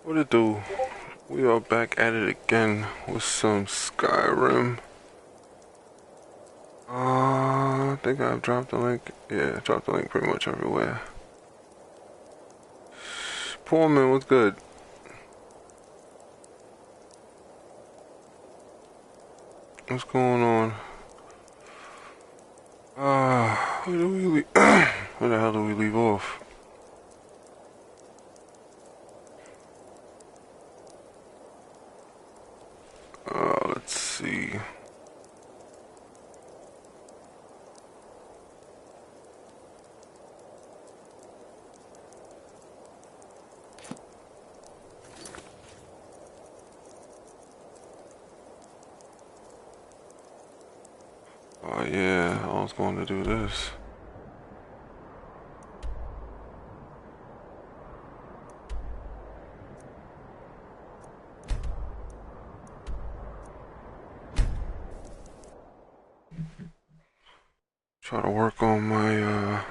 What it do? We are back at it again with some Skyrim. I think I've dropped the link. Yeah, dropped the link pretty much everywhere. Poor man, what's good? What's going on? Where do we leave? Where the hell do we leave off? Let's see. Oh yeah, I was going to do this. Try to work on my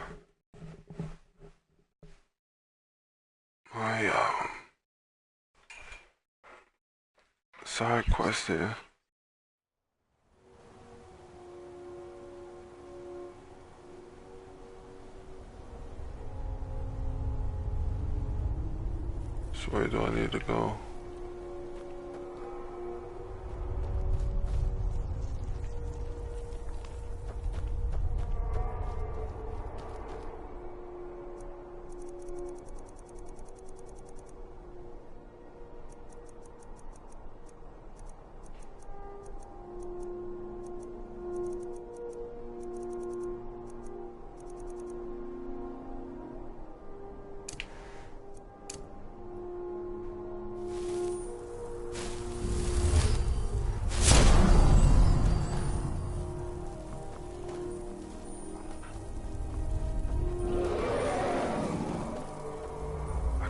side quest here. Which way do I need to go?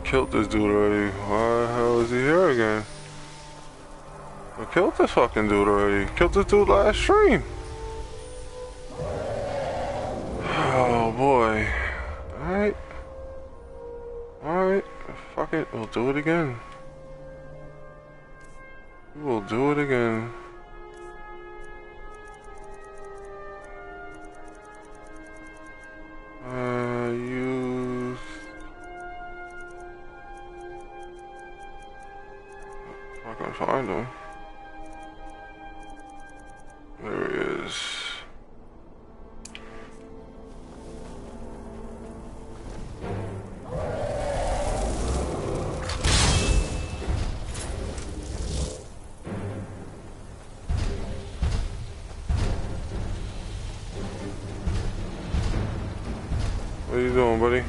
Killed this dude already. Why the hell is he here again? I killed this fucking dude already. Killed this dude last stream. Oh boy. Alright. Alright. Fuck it. We'll do it again. We'll do it again. Use... I can find him. There he is. What are you doing, buddy?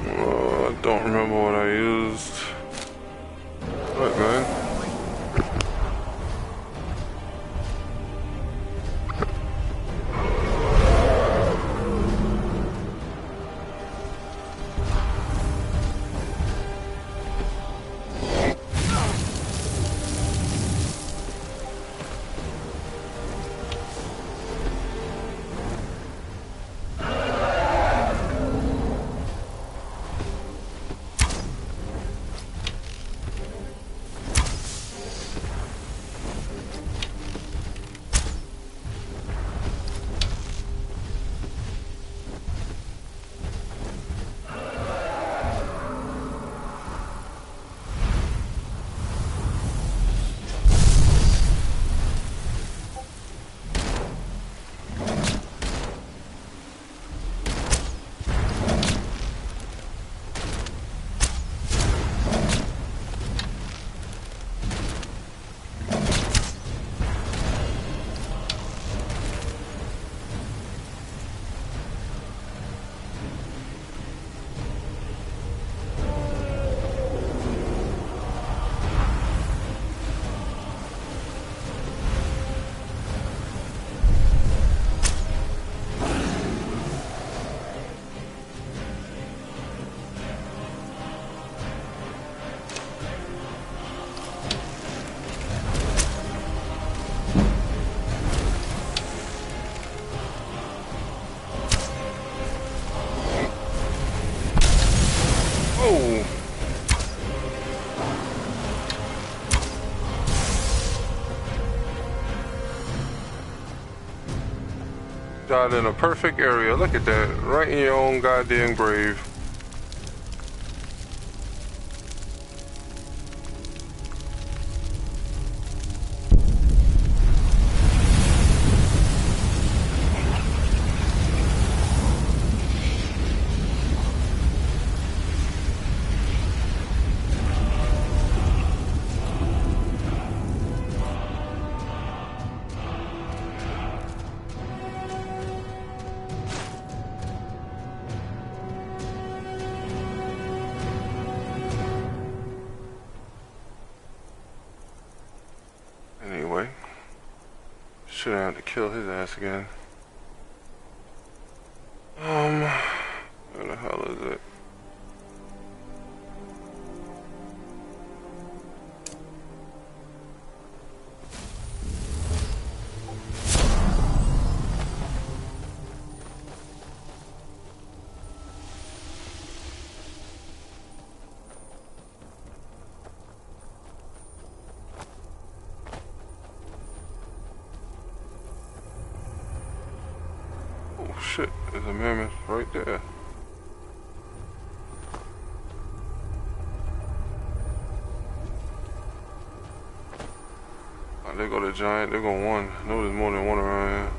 I don't remember what I used. What, man? Died in a perfect area. Look at that. Right in your own goddamn grave. Anyway, should have to kill his ass again. Where the hell is it? Oh shit, there's a mammoth right there. Oh, there go the giant, there go one. I know there's more than one around here.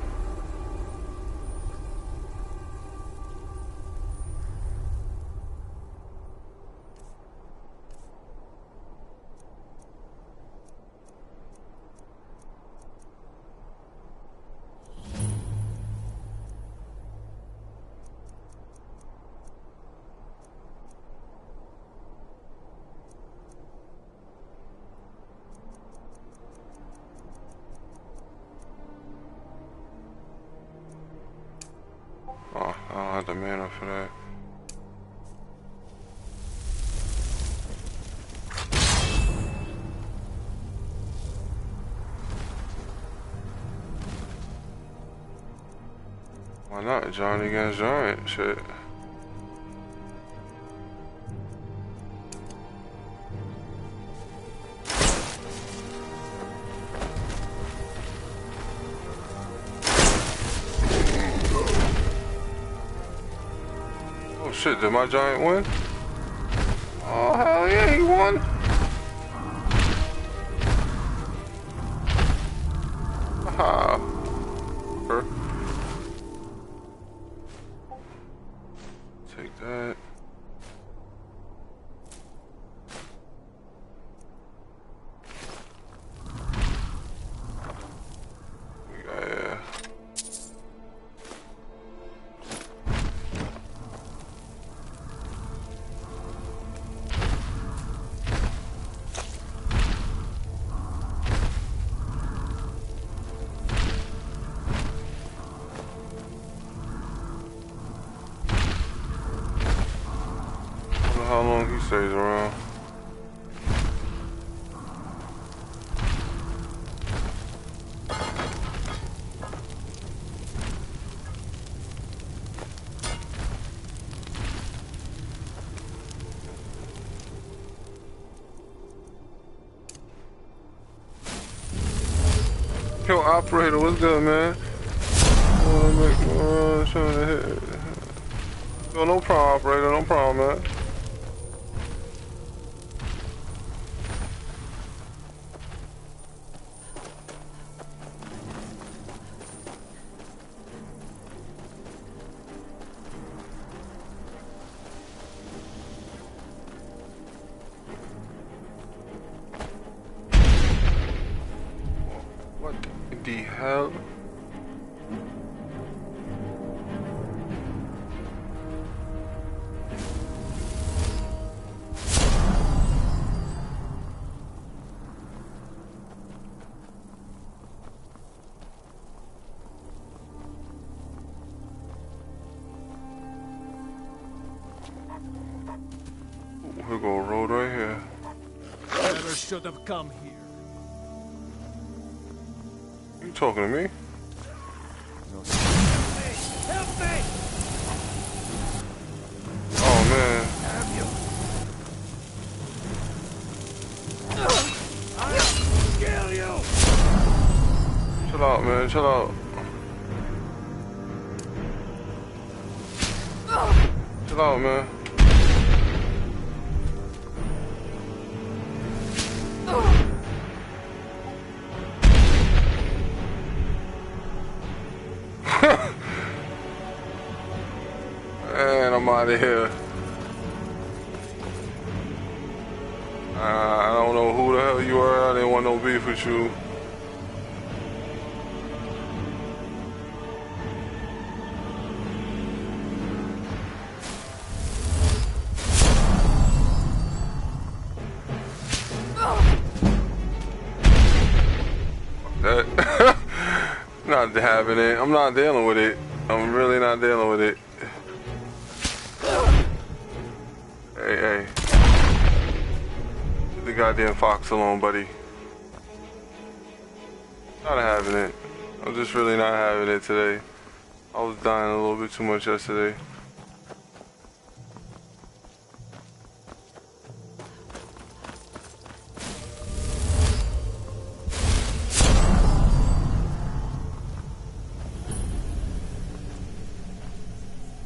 Oh, I don't have the mana for that. Why not? Johnny against giant shit. Oh shit, did my giant win? Oh hell yeah, he won! Haha. Take that. We got how long he stays around. Yo, operator, what's good, man? Trying to hit. Yo, no problem, operator, no problem, man. What the hell? We'll go road right here. Never should have come here. You talking to me? Help me! Oh man. Have you? I'll kill you! Chill out, man. Chill out. Chill out, man. And I'm out of here. I don't know who the hell you are. I didn't want no beef with you. That not having it. I'm not dealing with it. I'm really not dealing with it. Hey. Leave the goddamn fox alone, buddy. Not having it. I'm just really not having it today. I was dying a little bit too much yesterday.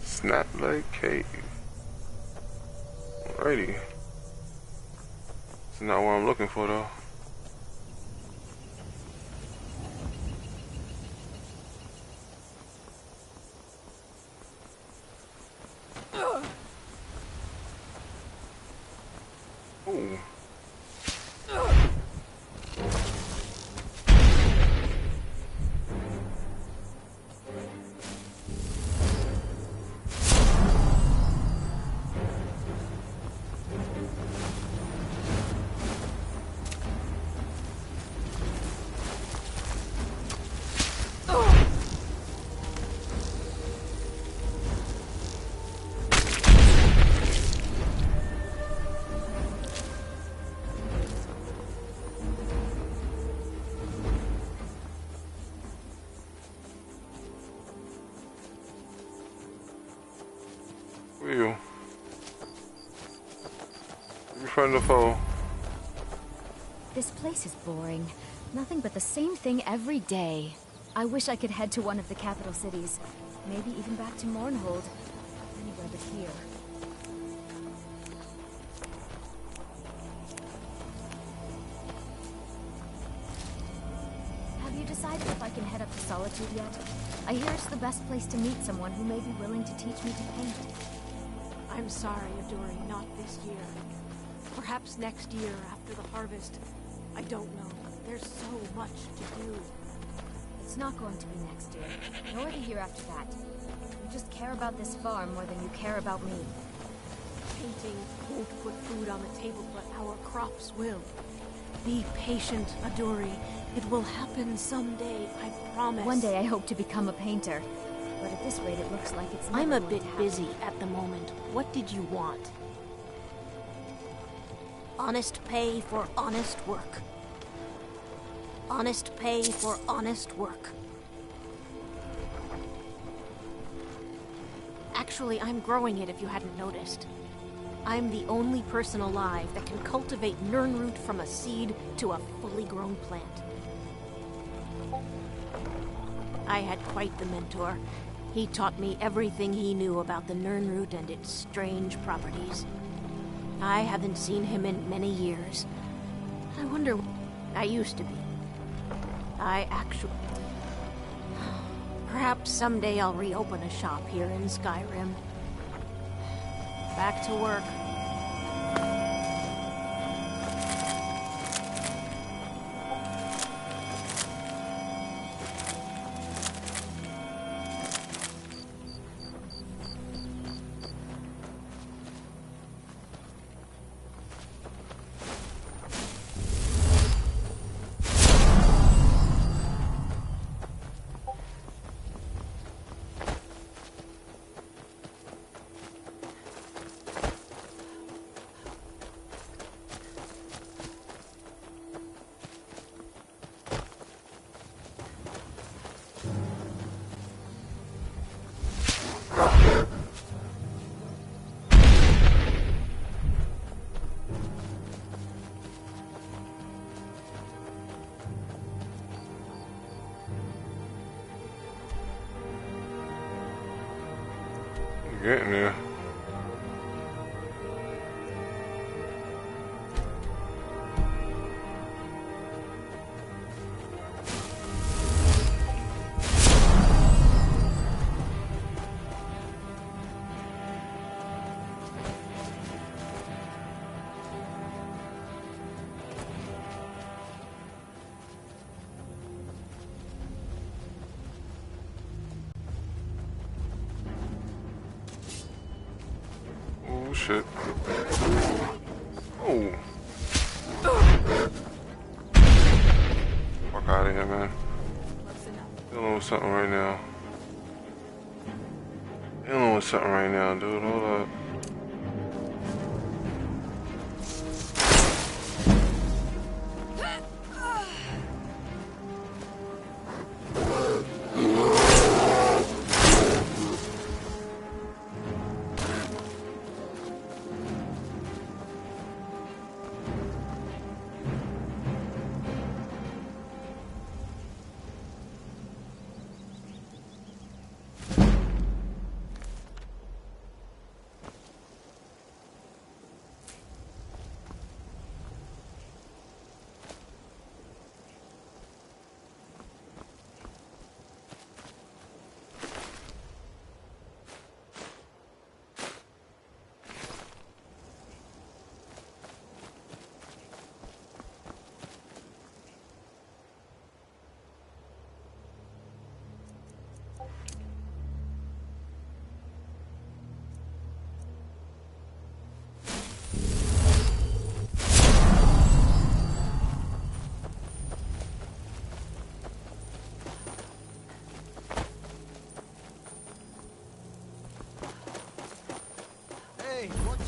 Snapleg Cave. Alrighty. It's not what I'm looking for though. Ooh. You. Your friend or foe? This place is boring. Nothing but the same thing every day. I wish I could head to one of the capital cities. Maybe even back to Mournhold. Anywhere but here. Have you decided if I can head up to Solitude yet? I hear it's the best place to meet someone who may be willing to teach me to paint. I'm sorry, Adori, not this year. Perhaps next year, after the harvest. I don't know. There's so much to do. It's not going to be next year, nor the year after that. You just care about this farm more than you care about me. Painting won't put food on the table, but our crops will. Be patient, Adori. It will happen someday, I promise. One day I hope to become a painter. But at this rate, it looks like it's never I'm a going bit to happen. busy at the moment. What did you want? Honest pay for honest work. Honest pay for honest work. Actually, I'm growing it if you hadn't noticed. I'm the only person alive that can cultivate Nirnroot from a seed to a fully grown plant. I had quite the mentor. He taught me everything he knew about the Nirnroot and its strange properties. I haven't seen him in many years. I wonder... I used to be. I actually... Perhaps someday I'll reopen a shop here in Skyrim. Back to work. Getting there. shit. Oh. Fuck out of here, man. Dealing with something right now. Dealing with something right now, dude. Hold up. Hey, watch it.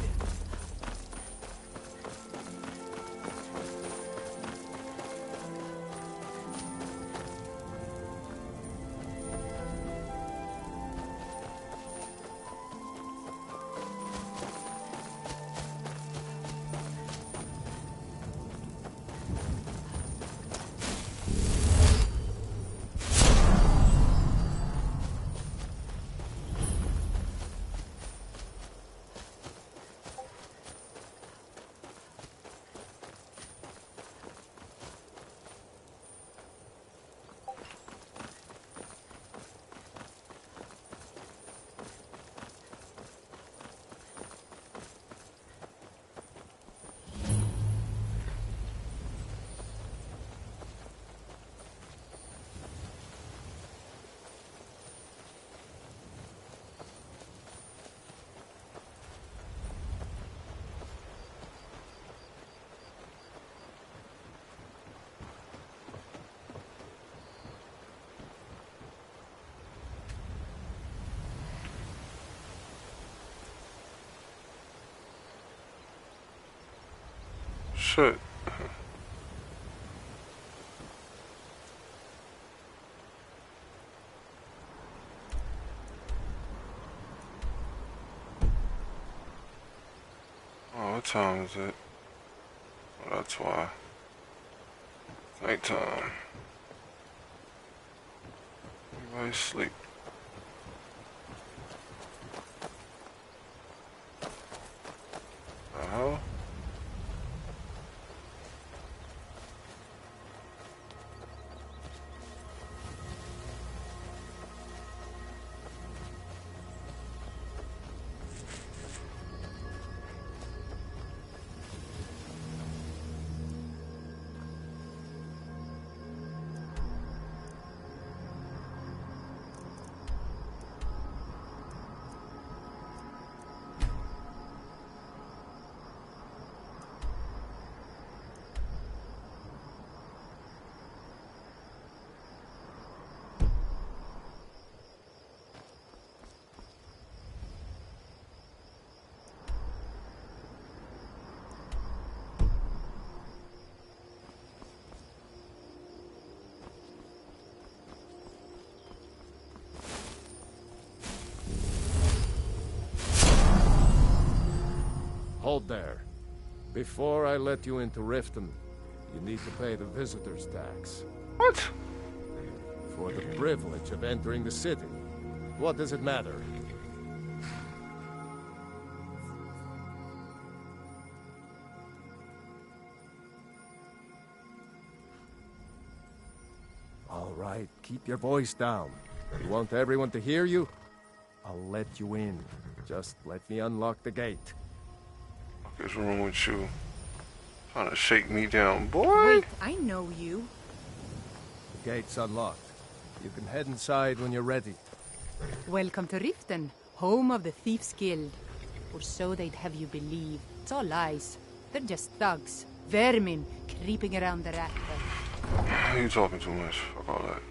Shit. Oh, what time is it? Oh, that's why. Nighttime. Everybody sleep. The hell? Hold there. Before I let you into Riften, you need to pay the visitor's tax. What? For the privilege of entering the city. What does it matter? All right, keep your voice down. You want everyone to hear you? I'll let you in. Just let me unlock the gate. What is wrong with you? Trying to shake me down, boy. Wait, I know you. The gate's unlocked. You can head inside when you're ready. Welcome to Riften, home of the Thieves' Guild. or so they'd have you believe. It's all lies. They're just thugs. Vermin creeping around the rat hole. You talking too much. Fuck all that.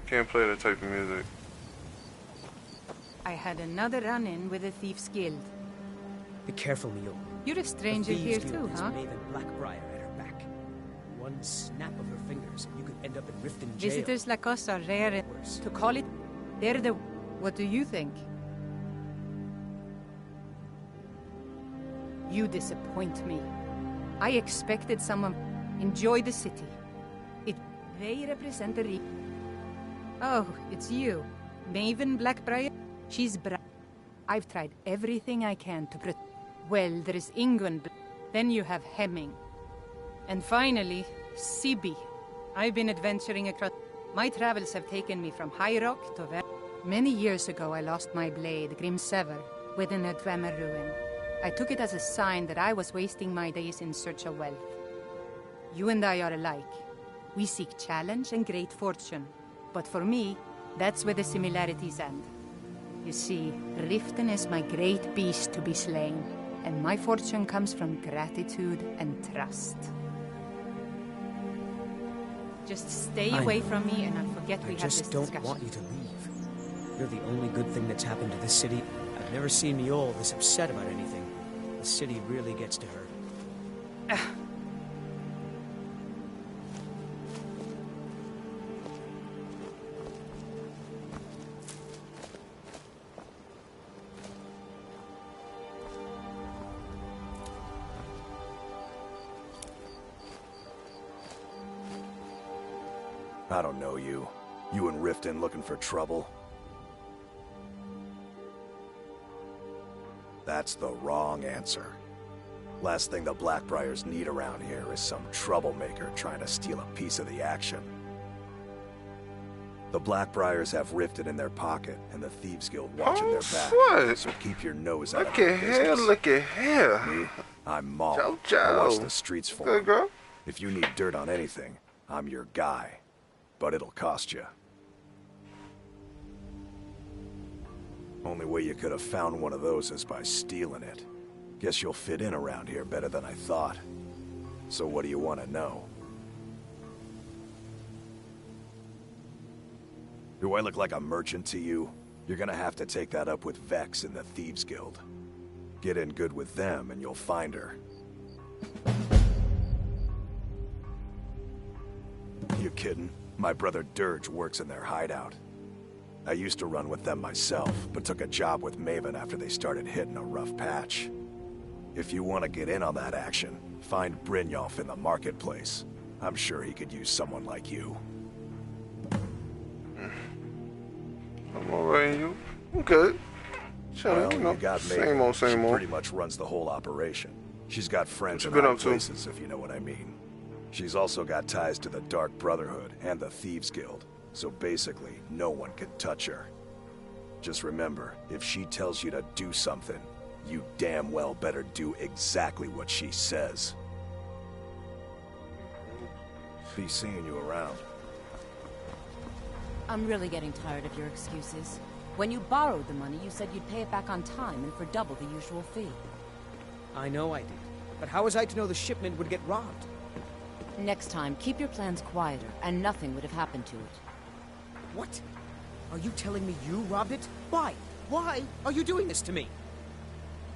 Can't play that type of music. I had another run-in with the Thieves' Guild. Be careful, Mio. You're a stranger here too, huh? Maven Blackbriar at her back. One snap of her fingers, and you could end up in Riften jail. Visitors like us are rare. To call it, they're the... What do you think? You disappoint me. I expected someone... Enjoy the city. They represent the... Oh, it's you. Maven Blackbriar? She's I've tried everything I can to Well, there is Ingwen. Then you have Hemming. And finally, Sibi. I've been adventuring across... My travels have taken me from High Rock to... Many years ago, I lost my blade, Grimsever, within a Dwemer ruin. I took it as a sign that I was wasting my days in search of wealth. You and I are alike. We seek challenge and great fortune. But for me, that's where the similarities end. You see, Riften is my great beast to be slain, and my fortune comes from gratitude and trust. Just stay away from me and I'll forget we had this discussion. I just don't want you to leave. You're the only good thing that's happened to this city. I've never seen Mjol this upset about anything. The city really gets to her. I don't know you. You and Riften looking for trouble? That's the wrong answer. Last thing the Blackbriars need around here is some troublemaker trying to steal a piece of the action. The Blackbriars have Riften in their pocket and the Thieves Guild watching their back. What? So keep your nose out of Look their at here, business. look at here. Me, I'm Maul. Ciao, I ciao. watch the streets for Good him. girl. If you need dirt on anything, I'm your guy. But it'll cost you. Only way you could have found one of those is by stealing it. Guess you'll fit in around here better than I thought. So what do you want to know? Do I look like a merchant to you? You're gonna have to take that up with Vex in the Thieves Guild. Get in good with them and you'll find her. You kidding? My brother Dirge works in their hideout. I used to run with them myself, but took a job with Maven after they started hitting a rough patch. If you want to get in on that action, find Brynjolf in the marketplace. I'm sure he could use someone like you. I'm alright, you. I'm good. Well, you know, you got Maven. same old, She same old. pretty much runs the whole operation. She's got friends in What you been high up to? places, if you know what I mean. She's also got ties to the Dark Brotherhood and the Thieves Guild, so basically, no one can touch her. Just remember, if she tells you to do something, you damn well better do exactly what she says. Be seeing you around. I'm really getting tired of your excuses. When you borrowed the money, you said you'd pay it back on time and for double the usual fee. I know I did. But how was I to know the shipment would get robbed? Next time, keep your plans quieter, and nothing would have happened to it. What? Are you telling me you robbed it? Why? Why are you doing this to me?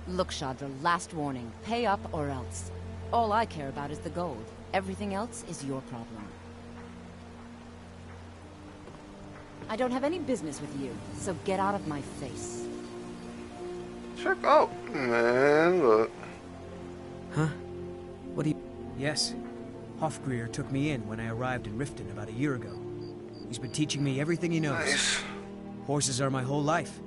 Look, Shadra, last warning. Pay up or else. All I care about is the gold. Everything else is your problem. I don't have any business with you, so get out of my face. Check out, man, look. Huh? What do you... Yes. Hofgreer took me in when I arrived in Riften about a year ago. He's been teaching me everything he knows. Nice. Horses are my whole life.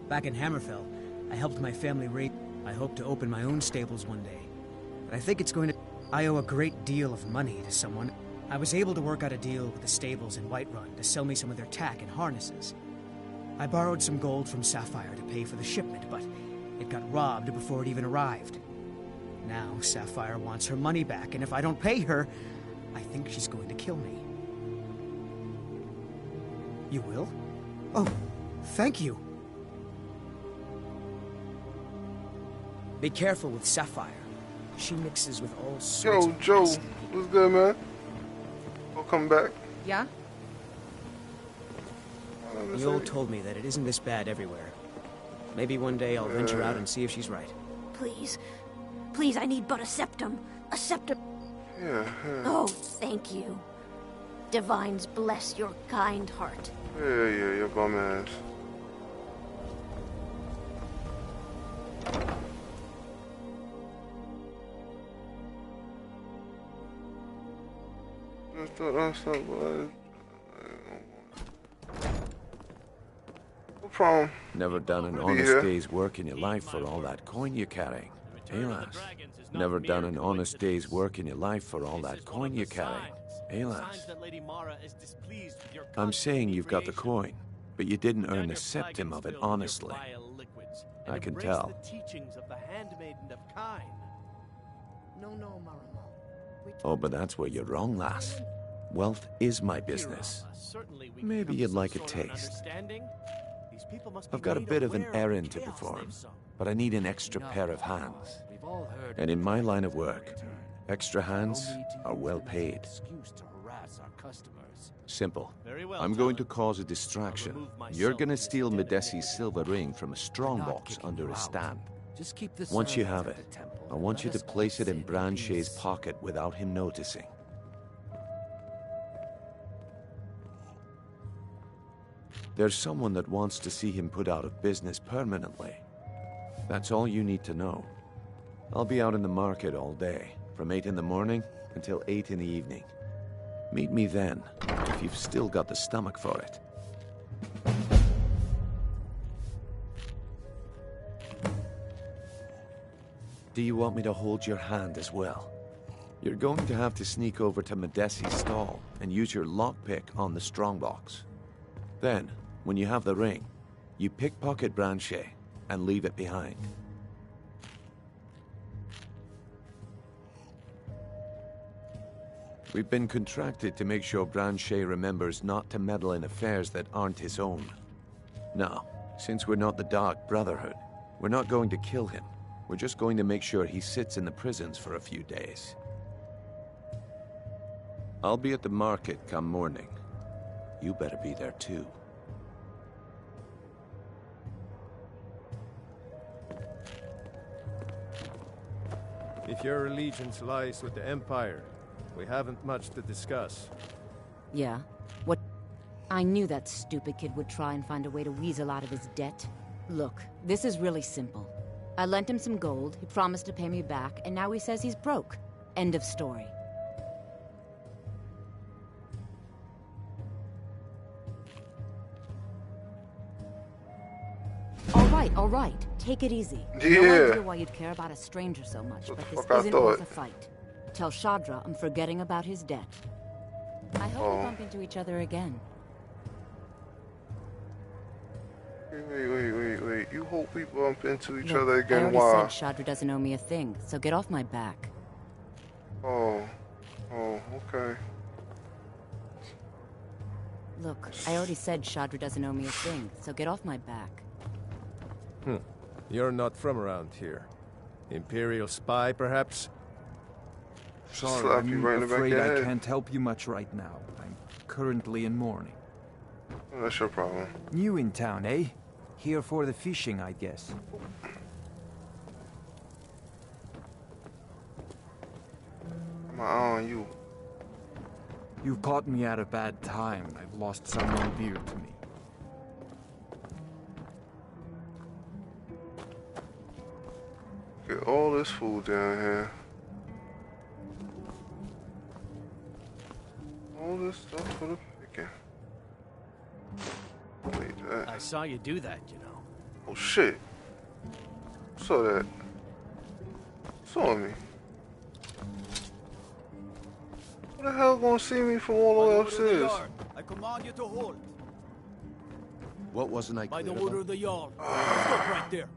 Back in Hammerfell, I helped my family raise... I hope to open my own stables one day. But I think it's going to... I owe a great deal of money to someone. I was able to work out a deal with the stables in Whiterun to sell me some of their tack and harnesses. I borrowed some gold from Sapphire to pay for the shipment, but it got robbed before it even arrived. Now Sapphire wants her money back, and if I don't pay her, I think she's going to kill me. You will? Oh, thank you. Be careful with Sapphire. She mixes with all sorts of Joe, nasty people. what's good, man? I'll come back. Yeah? Yul told me that it isn't this bad everywhere. Maybe one day I'll venture out and see if she's right. Please. Please, I need but a septum. A septum. Yeah. Oh, thank you. Divines bless your kind heart. Yeah, your bum ass. No problem. Never done an honest day's work in your life for all that coin you're carrying. Hey, lass. Never done an honest day's work in your life for all that coin you're carrying. Hey, lass. I'm saying you've got the coin, but you didn't earn a septim of it honestly. I can tell. Oh, but that's where you're wrong, lass. Wealth is my business. Maybe you'd like a taste. I've got a bit of an errand to perform, but I need an extra pair of hands. And in my line of work, extra hands are well paid. Simple. I'm going to cause a distraction. You're going to steal Medesi's silver ring from a strongbox under his stand. Once you have it, I want you to place it in Branche's pocket without him noticing. There's someone that wants to see him put out of business permanently. That's all you need to know. I'll be out in the market all day, from 8 in the morning until 8 in the evening. Meet me then, if you've still got the stomach for it. Do you want me to hold your hand as well? You're going to have to sneak over to Medesi's stall and use your lockpick on the strongbox. Then, when you have the ring, you pickpocket Branche and leave it behind. We've been contracted to make sure Branche remembers not to meddle in affairs that aren't his own. Now, since we're not the Dark Brotherhood, we're not going to kill him. We're just going to make sure he sits in the prisons for a few days. I'll be at the market come morning. You better be there too. If your allegiance lies with the Empire, we haven't much to discuss. Yeah? What? I knew that stupid kid would try and find a way to weasel out of his debt. Look, this is really simple. I lent him some gold, he promised to pay me back, and now he says he's broke. End of story. All right. Take it easy. Yeah. No idea why you'd care about a stranger so much, but this isn't worth a fight. Tell Shadra I'm forgetting about his debt. I hope we bump into each other again. Wait. You hope we bump into each Look, other again? I already Why? said Shadra doesn't owe me a thing, so get off my back. Oh, okay. Look, I already said Shadra doesn't owe me a thing, so get off my back. You're not from around here. Imperial spy, perhaps? Slap Sorry, you I'm right in the back of afraid your I head. can't help you much right now. I'm currently in mourning. That's your problem. New in town, eh? Here for the fishing, I guess. My eye on you. You caught me at a bad time. I've lost someone dear to me. Get all this food down here. All this stuff for the picking. Wait, that. I saw you do that, you know. Oh shit. Saw that. Saw me. Who the hell gonna see me from all the way upstairs? I command you to halt. What wasn't I By clear the order about? of the Jarl. Stop right there.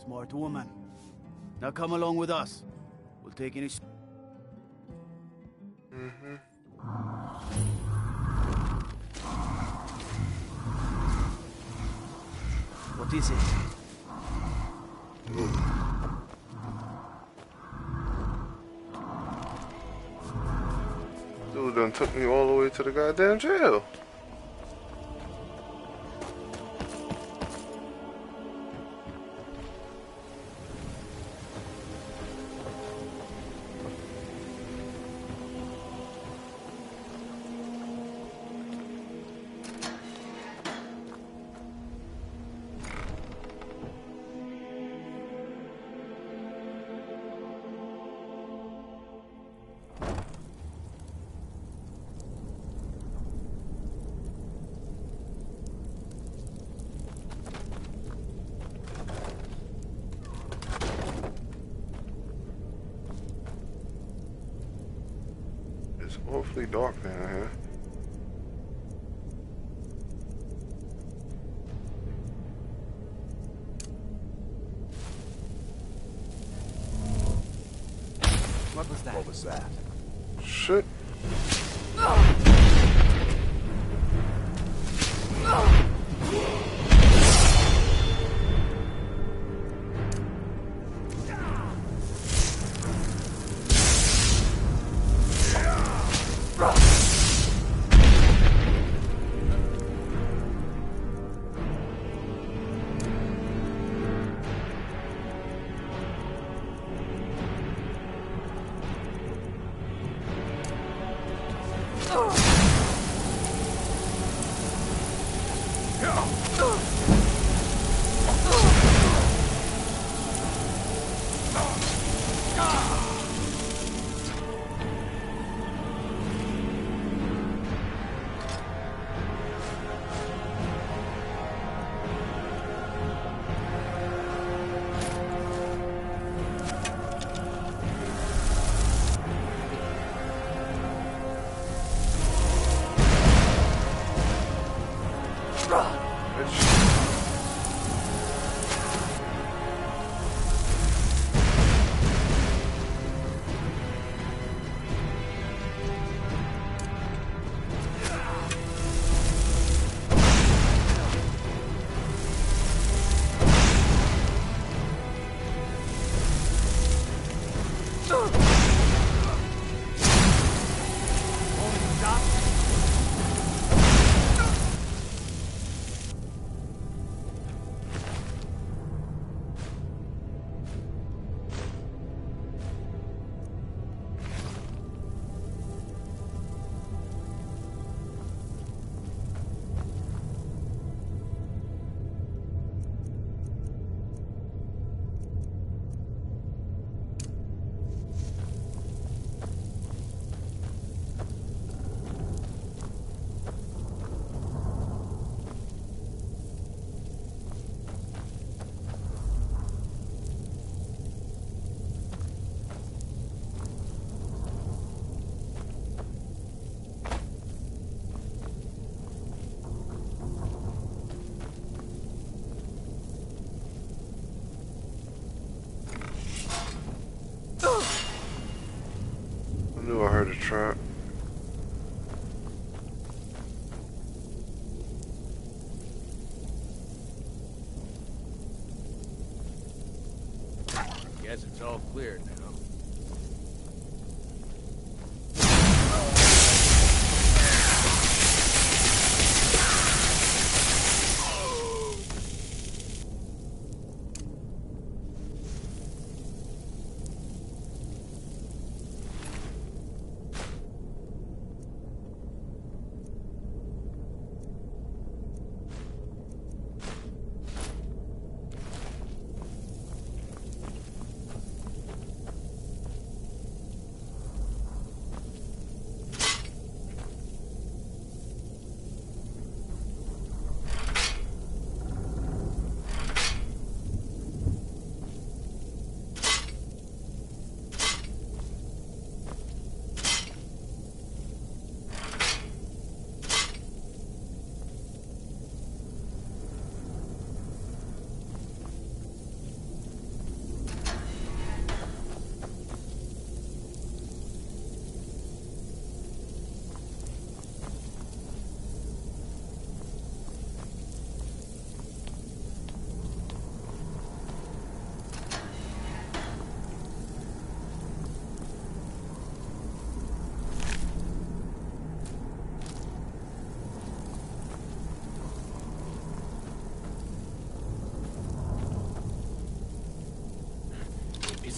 Smart woman. Now come along with us. We'll take any... What is it? Dude done took me all the way to the goddamn jail. It's awfully dark down here. What was that? What was that? Shit. I knew I heard a trap. Guess it's all clear now.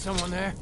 someone there?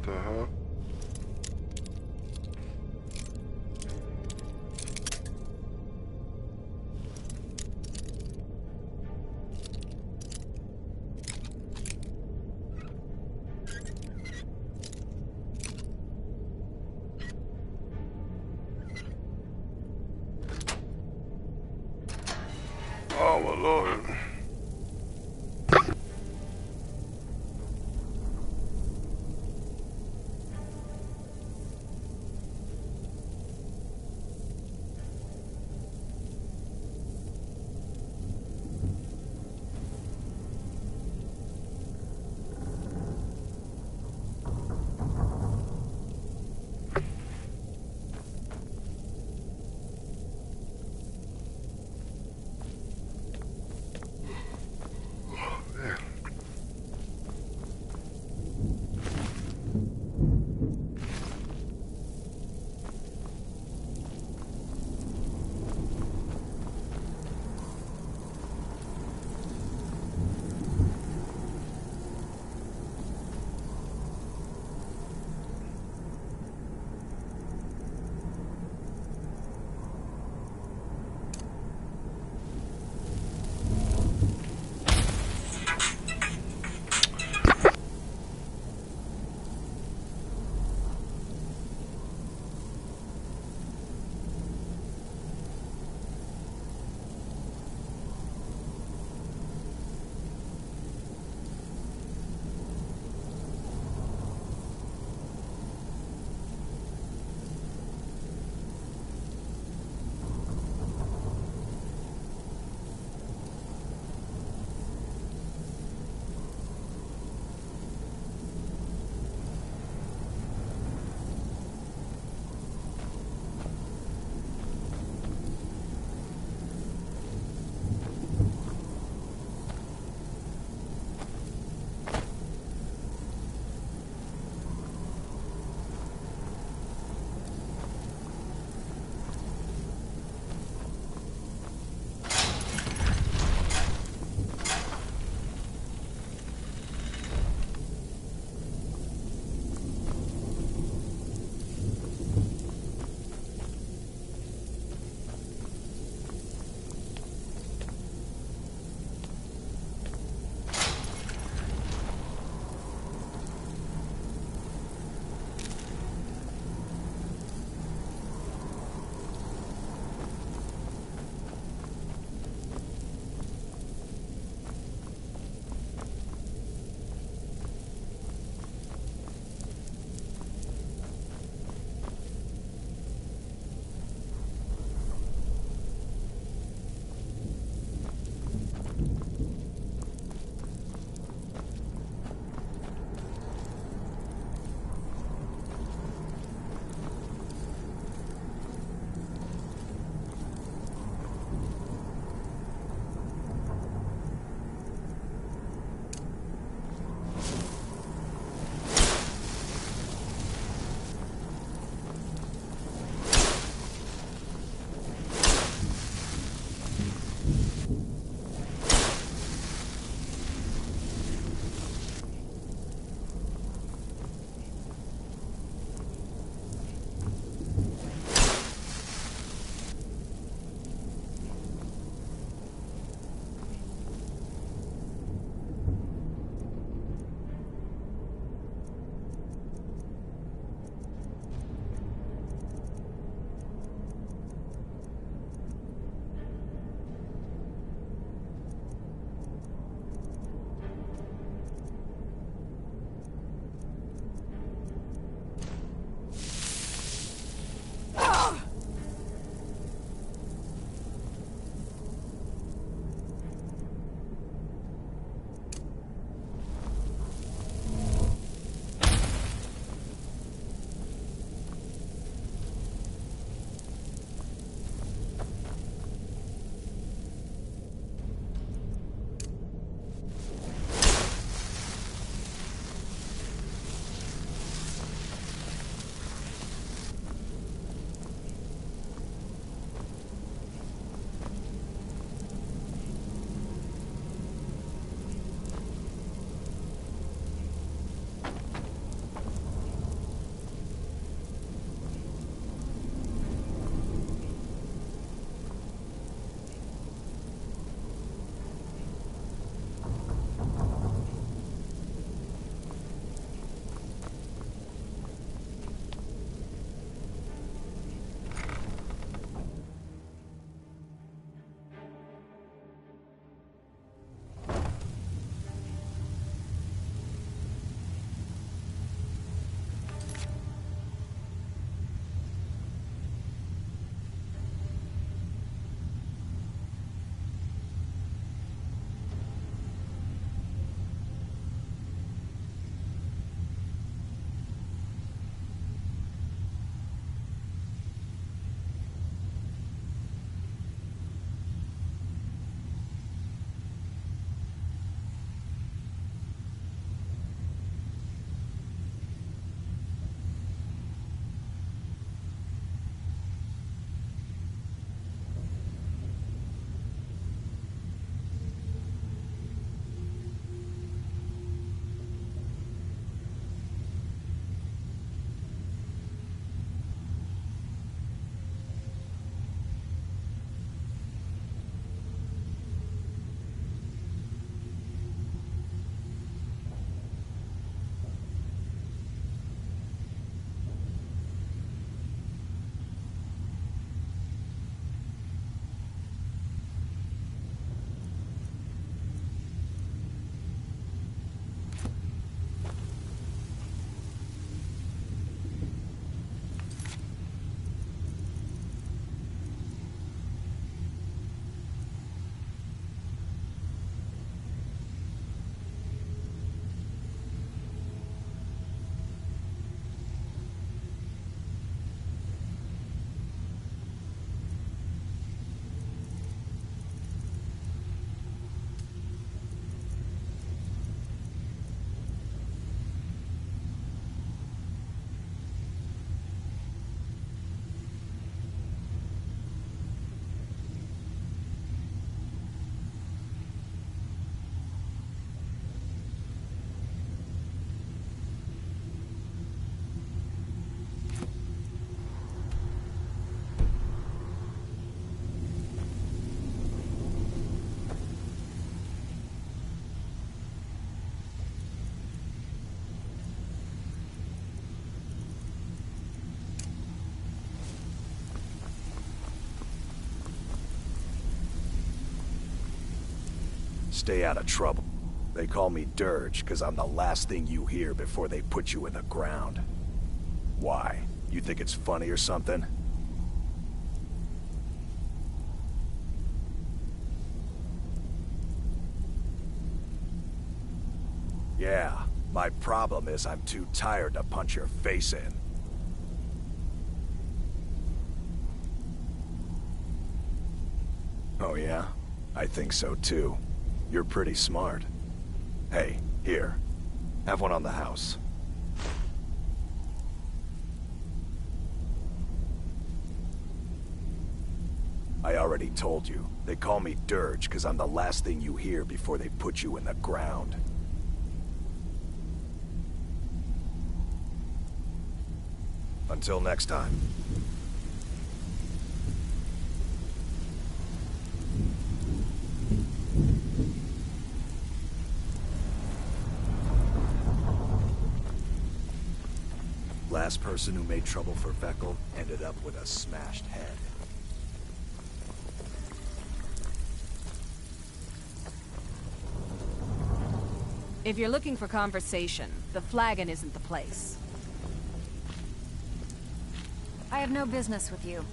The hell? Oh my lord. Stay out of trouble. They call me Dirge because I'm the last thing you hear before they put you in the ground. Why? You think it's funny or something? Yeah, my problem is I'm too tired to punch your face in. Oh yeah? I think so too. You're pretty smart. Hey, here. Have one on the house. I already told you. They call me Dirge because I'm the last thing you hear before they put you in the ground. Until next time. Last person who made trouble for Veckel ended up with a smashed head. If you're looking for conversation, the flagon isn't the place. I have no business with you.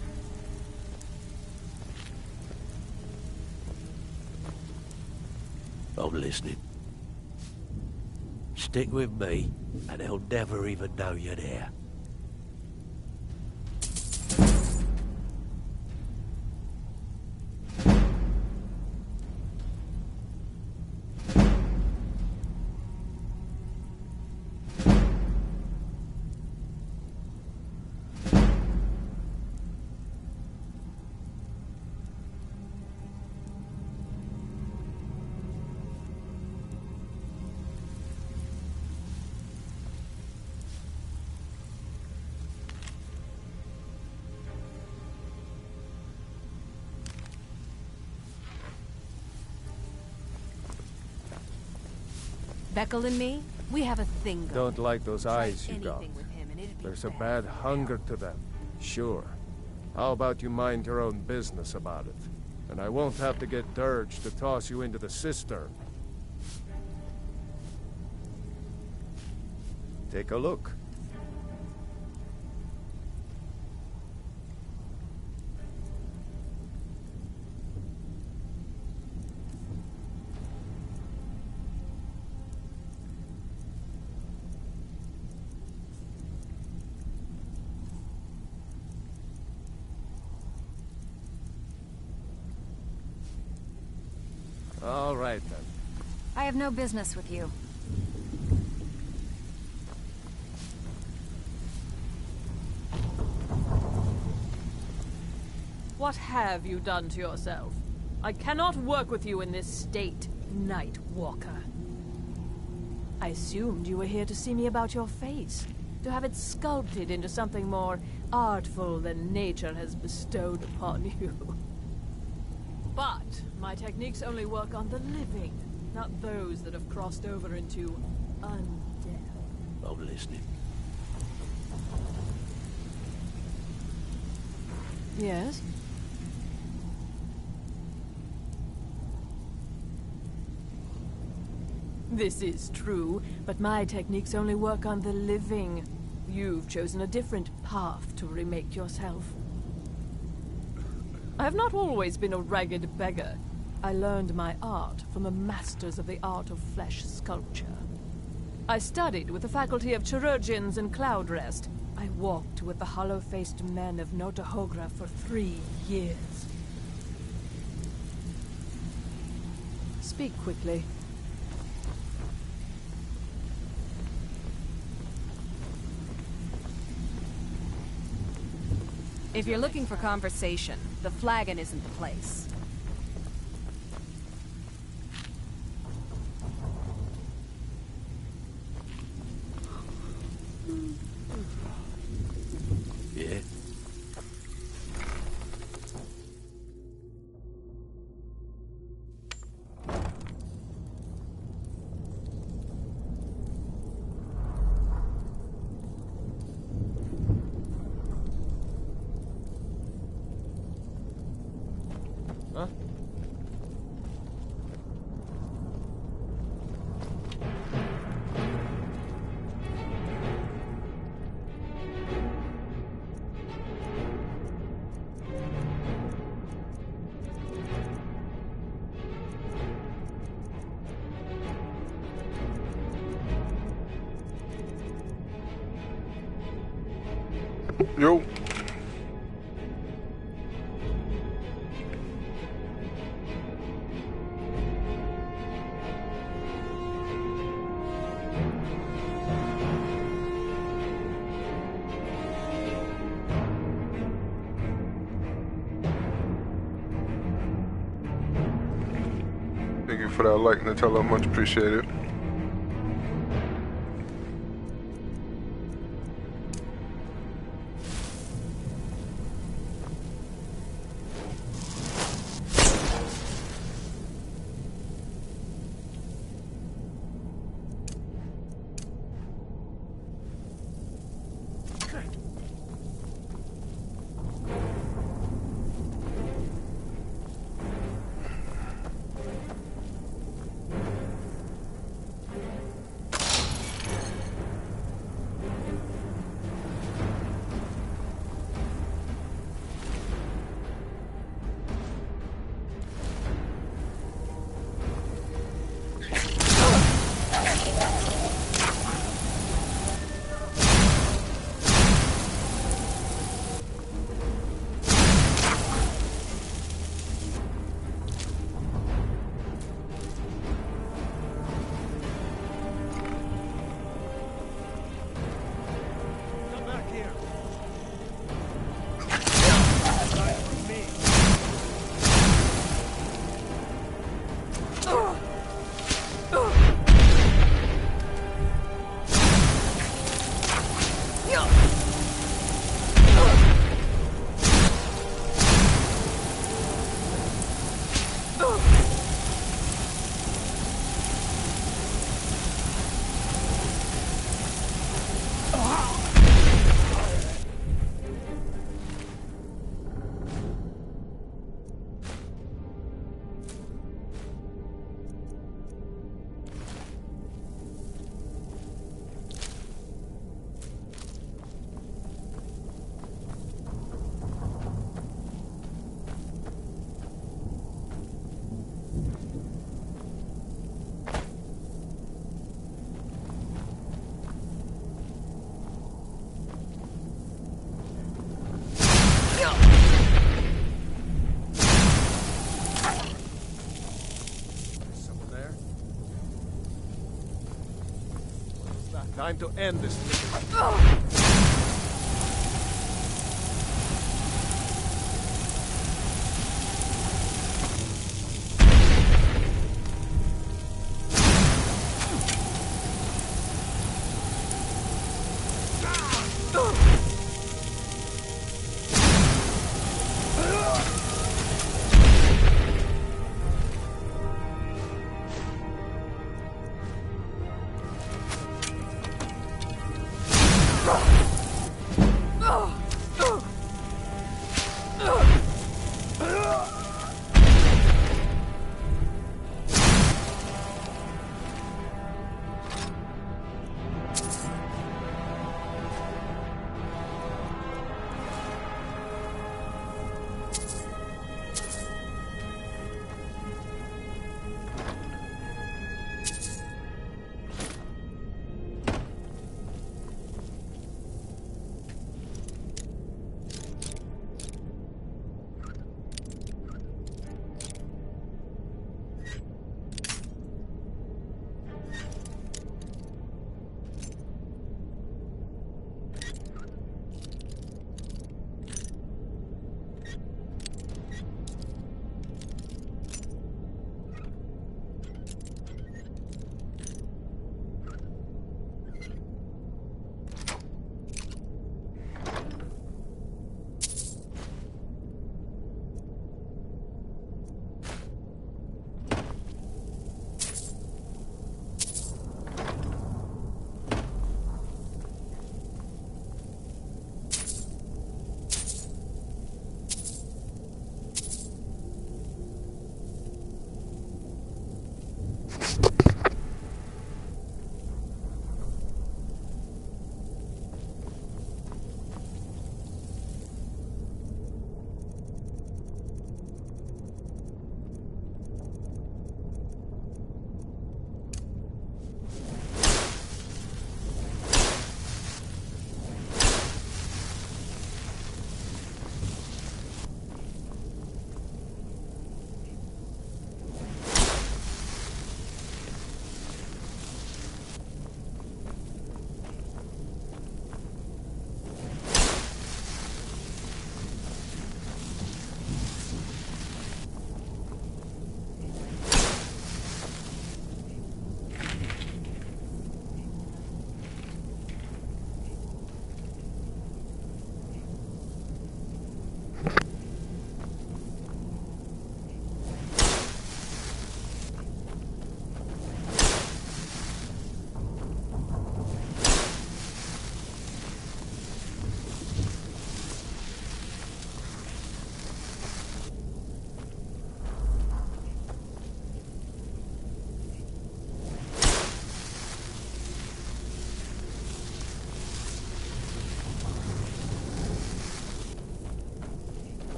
I'm listening. Stick with me, and they'll never even know you're there. Veckel and me, we have a thing going. Don't like those eyes you Try got. anything with him and it'd be There's a bad. bad hunger to them. Sure. How about you mind your own business about it? And I won't have to get Dirge to toss you into the cistern. Take a look. All right, then. I have no business with you. What have you done to yourself? I cannot work with you in this state, Night Walker. I assumed you were here to see me about your face, to have it sculpted into something more artful than nature has bestowed upon you. But my techniques only work on the living, not those that have crossed over into undead. I'm listening. Yes? This is true, but my techniques only work on the living. You've chosen a different path to remake yourself. I have not always been a ragged beggar. I learned my art from the masters of the art of flesh sculpture. I studied with the faculty of chirurgeons and cloud rest. I walked with the hollow-faced men of Notahogra for 3 years. Speak quickly. If you're looking for conversation, the flagon isn't the place. Yeah? Yo. Thank you for that like, Nutella. Much appreciated. Time to end this.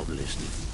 I'm listening.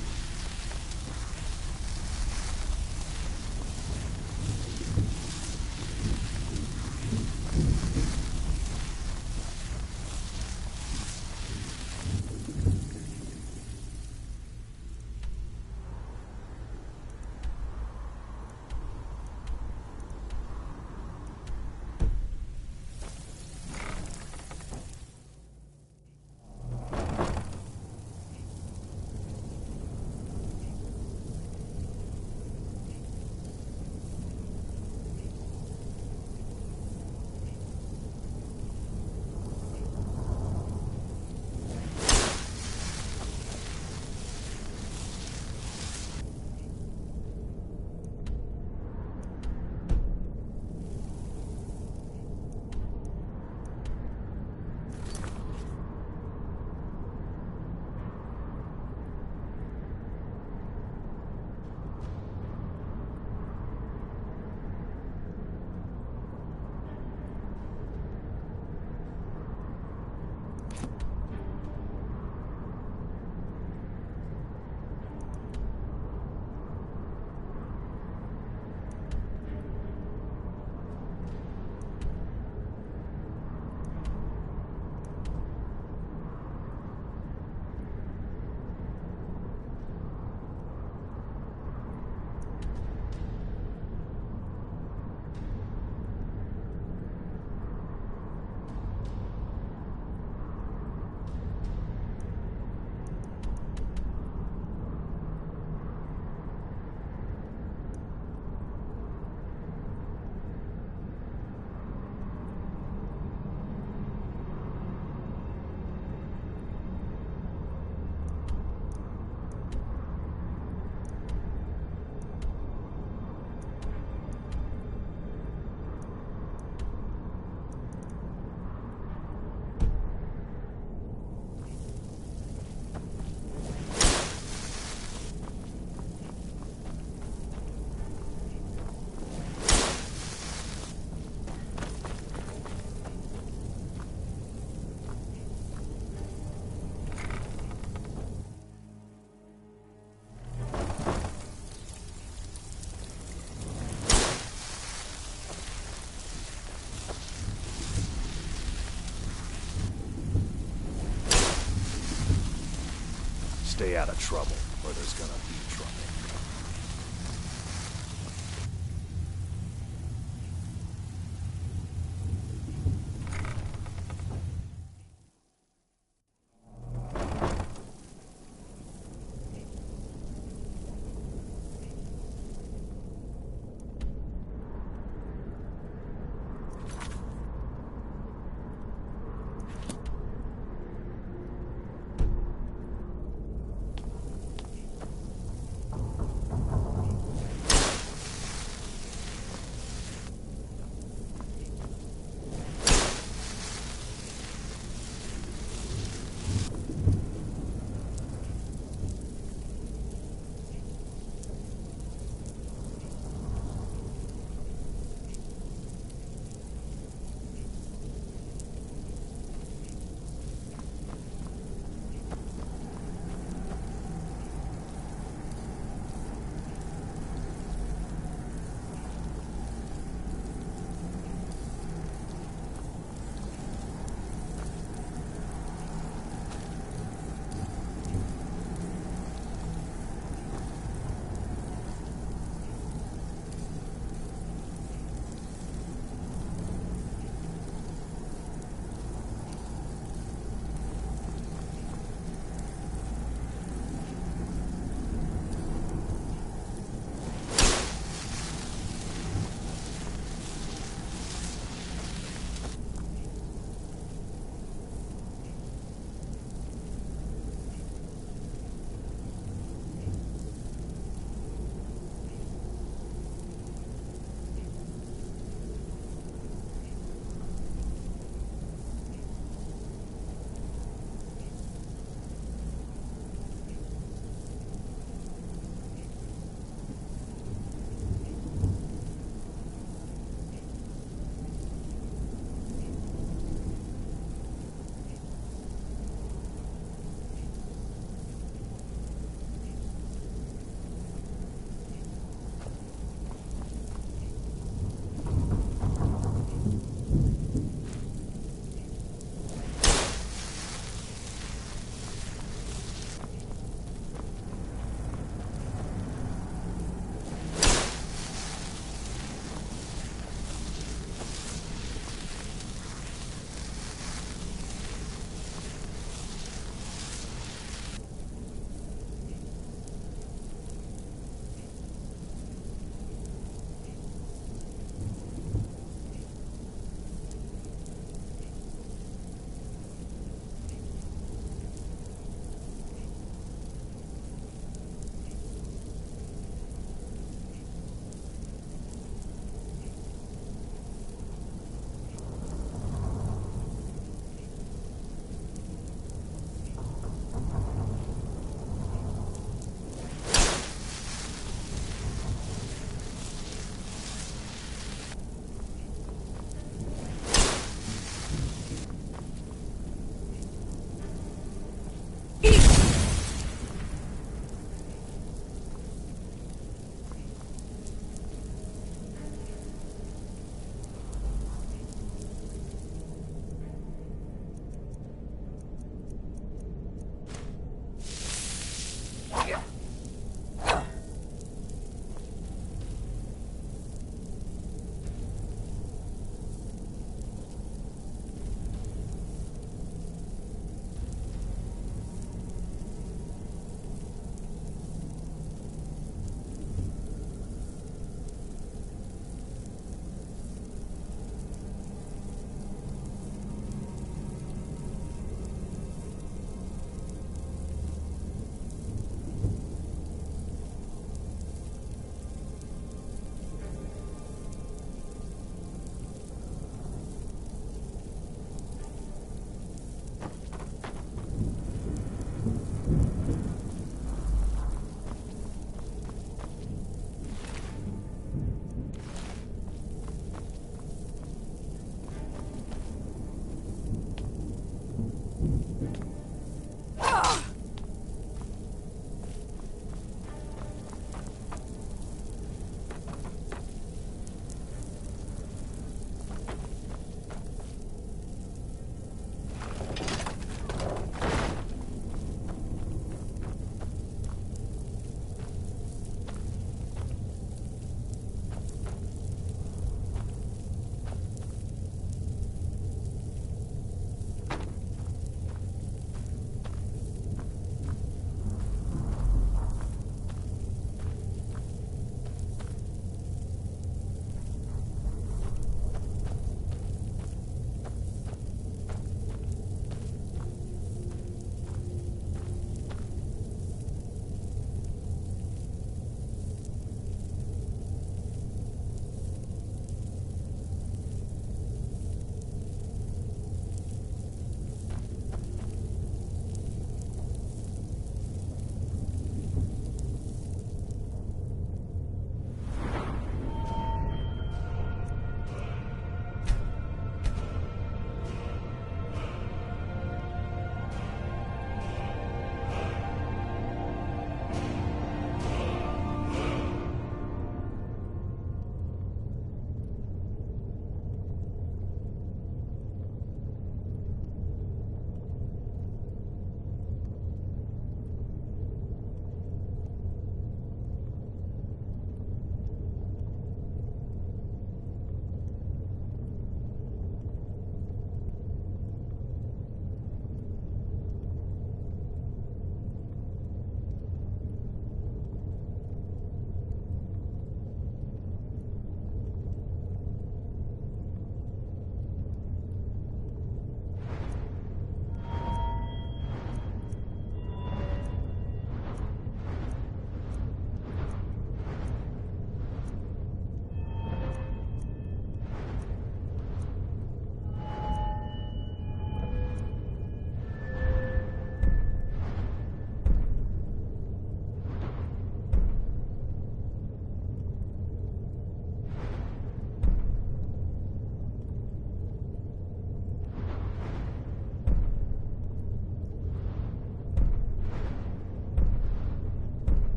Stay out of trouble, or there's gonna be trouble.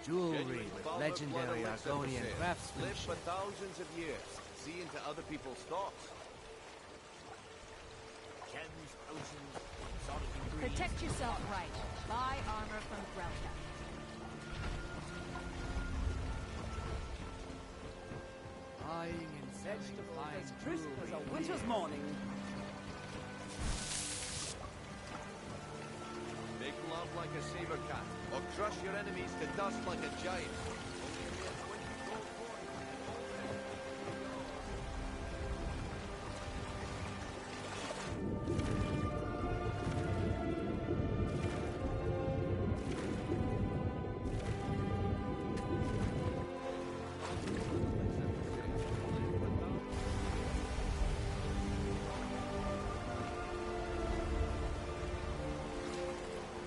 Jewelry with legendary Argonian Live craftsmanship. for thousands of years. See into other people's thoughts. Gems, potions, exotic ingredients. Protect yourself right. Buy armor from Grelka. Buying and selling fine as crisp as a jewelry. winter's morning. Make love like a saber cat, or crush your enemies to dust like a giant. Only a mere 20 gold coins, and all this.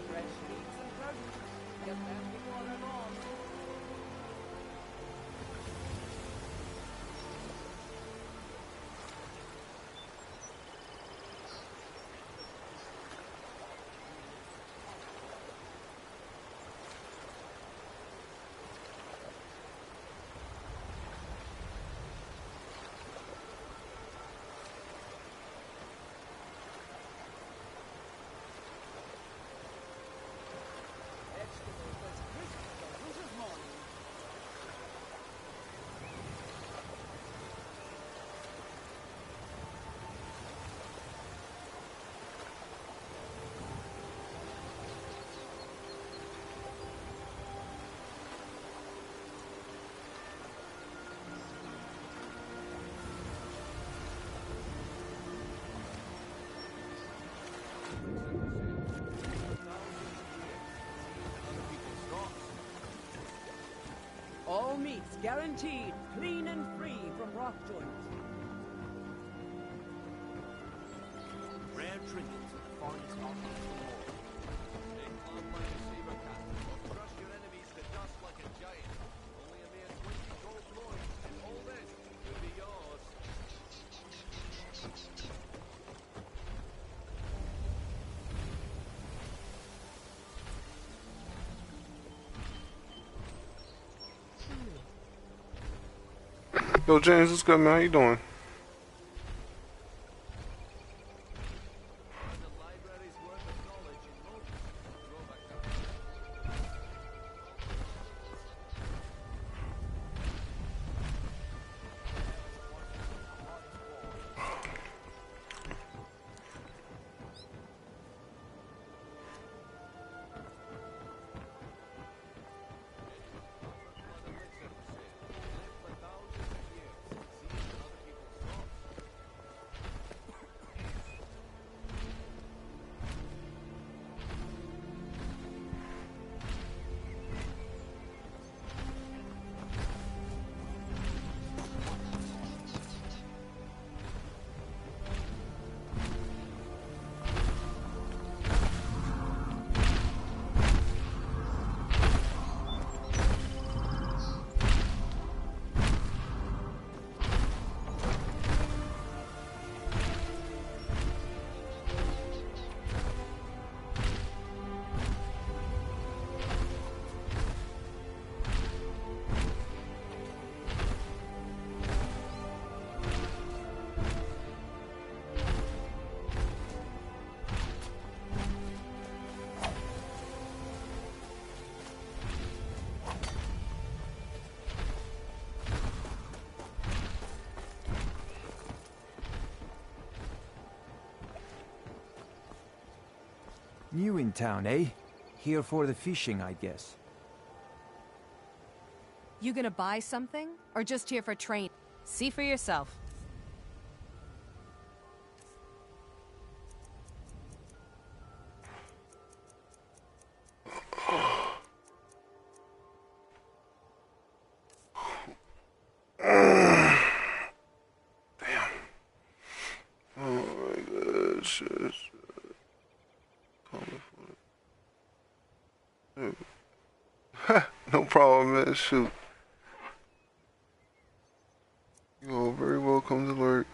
Fresh meats and produce. Get them before they're gone. Vegetables as crisp as a winter's morning. All meats guaranteed, clean and free from rock joints. Rare trinkets with the finest offers from all. Make love like a saber cat, or crush your enemies to dust like a giant. Only a mere 20 gold coins, and all this will be yours. Yo, James, what's good, man? How you doing? New in town, eh? Here for the fishing, I guess. You gonna buy something? Or just here for train? See for yourself. No problem, man. Shoot. You're very welcome to lurk.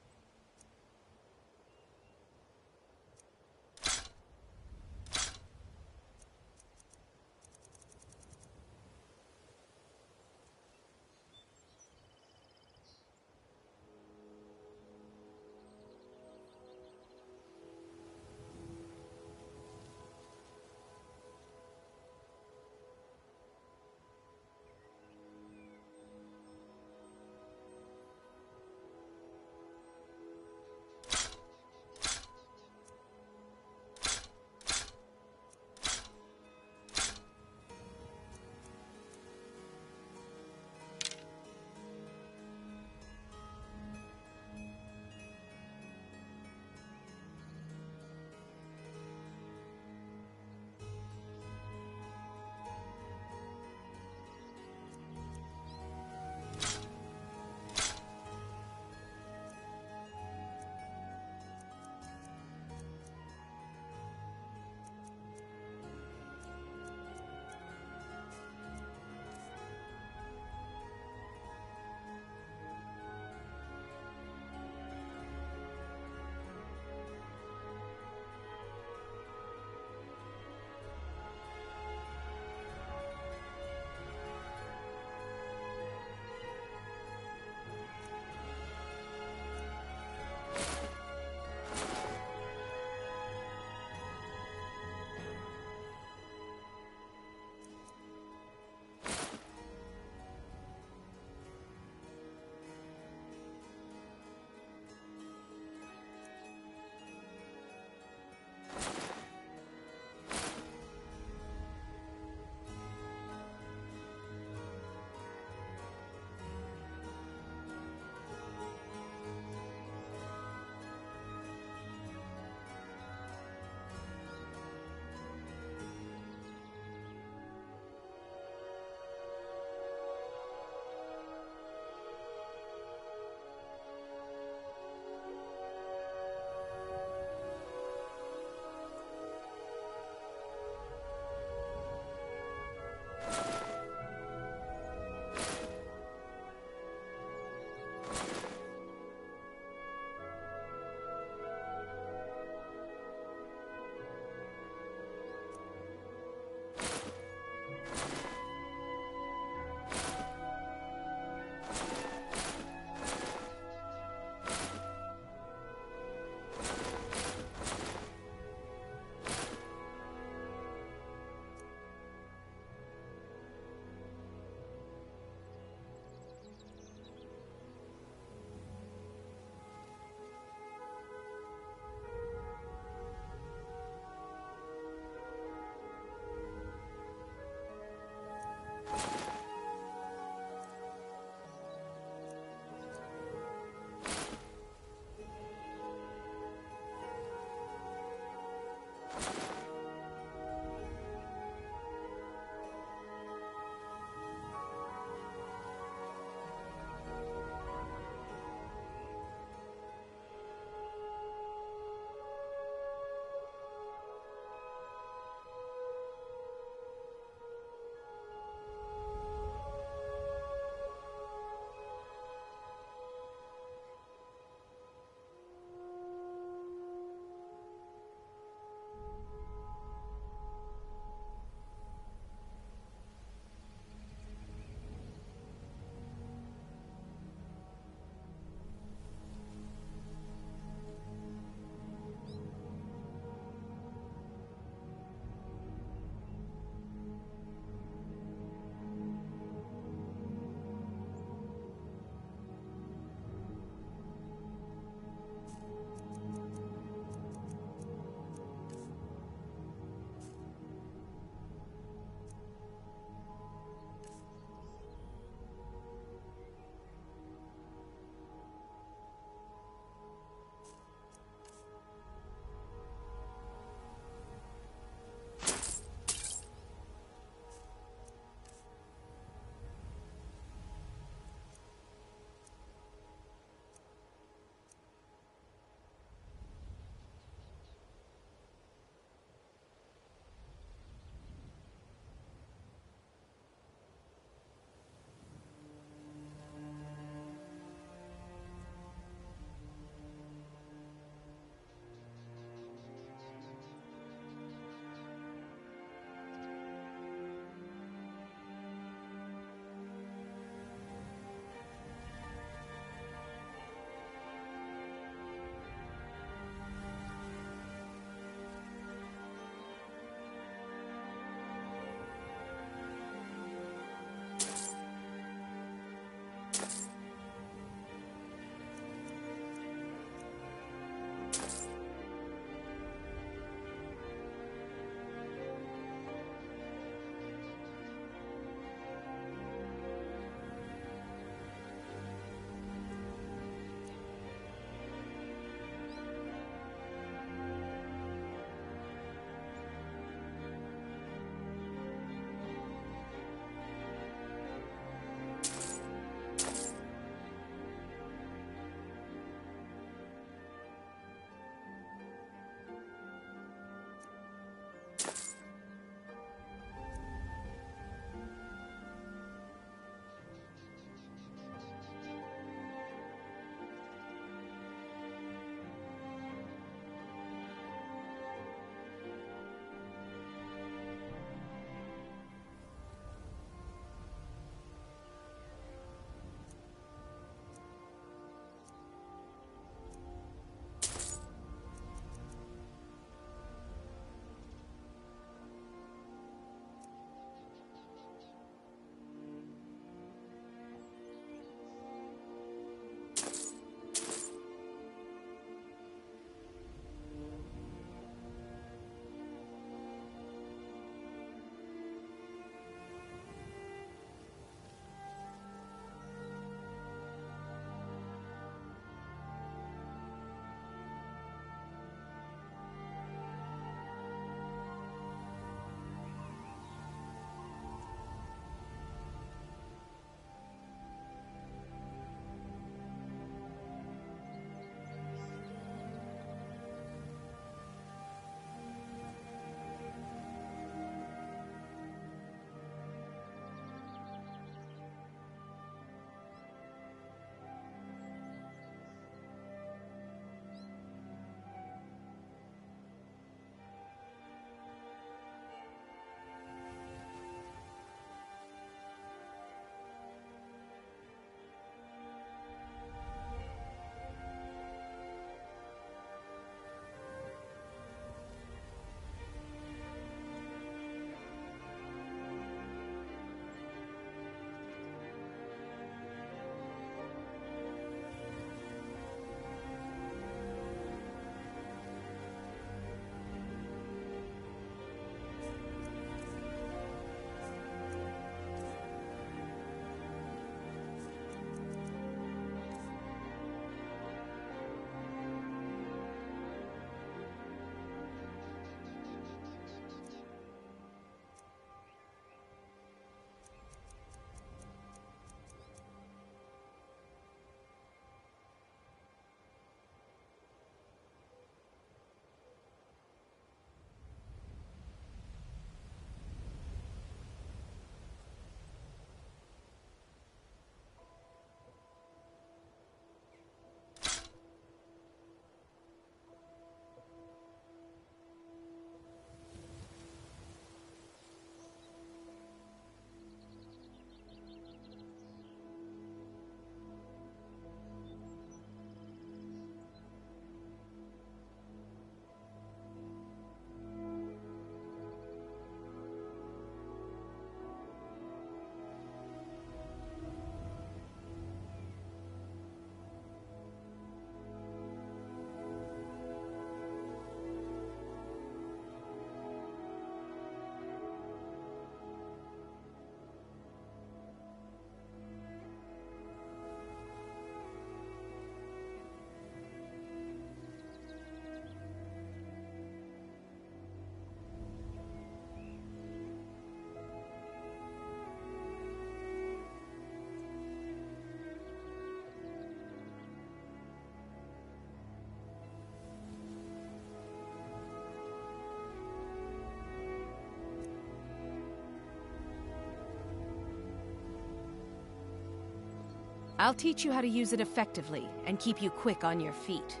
I'll teach you how to use it effectively and keep you quick on your feet.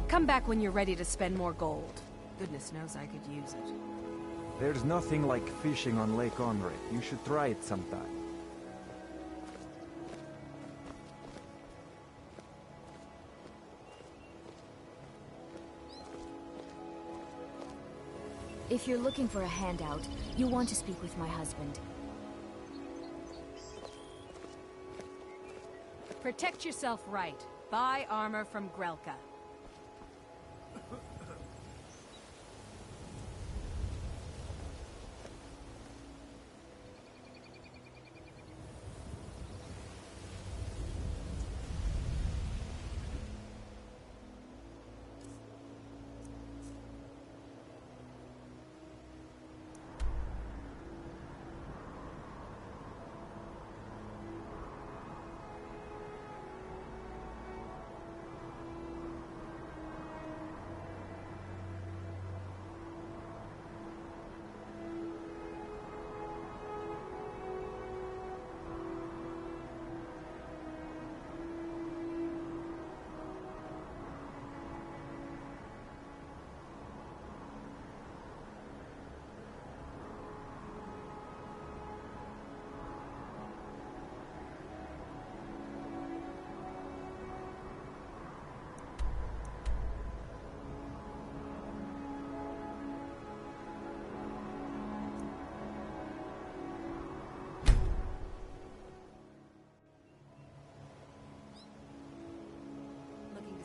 Come back when you're ready to spend more gold. Goodness knows I could use it. There's nothing like fishing on Lake Onred. You should try it sometime. If you're looking for a handout, you'll want to speak with my husband. Protect yourself right. Buy armor from Grelka.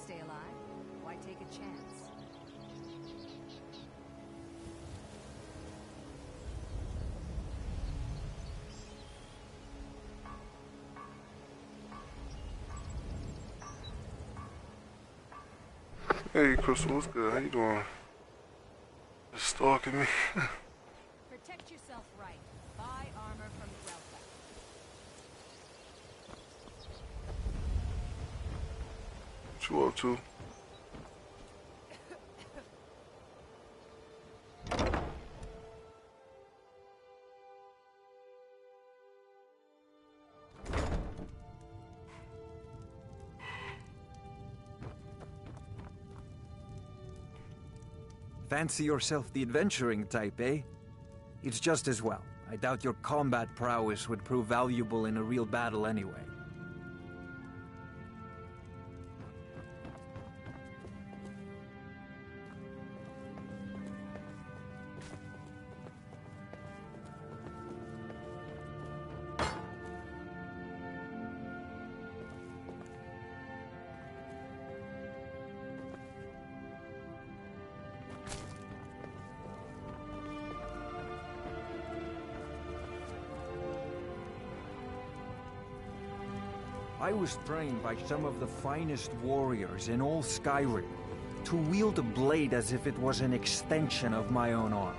Stay alive? Why take a chance? Hey, Crystal, what's good? How you doing? Just stalking me. Protect yourself right. Buy armor from Grelka. What you up to? Fancy yourself the adventuring type, eh? It's just as well. I doubt your combat prowess would prove valuable in a real battle anyway. I was trained by some of the finest warriors in all Skyrim to wield a blade as if it was an extension of my own arm.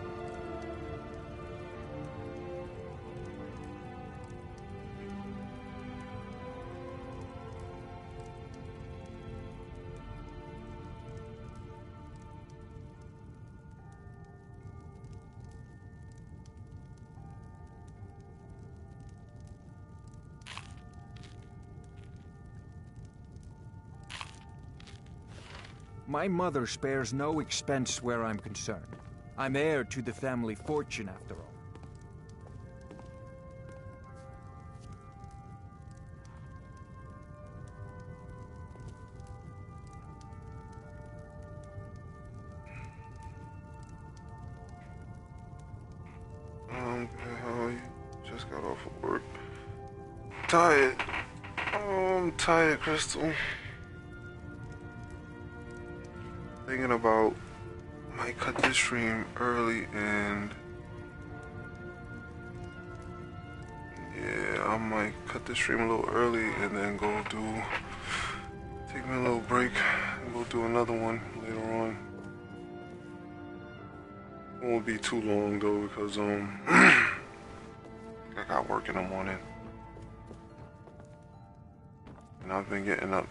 My mother spares no expense where I'm concerned. I'm heir to the family fortune, after all. How you just got off of work. Tired. Oh, I'm tired, Crystal. Thinking about might cut this stream early and I might cut the stream a little early and then take me a little break and go do another one later on. It won't be too long though because I got work in the morning. And I've been getting up,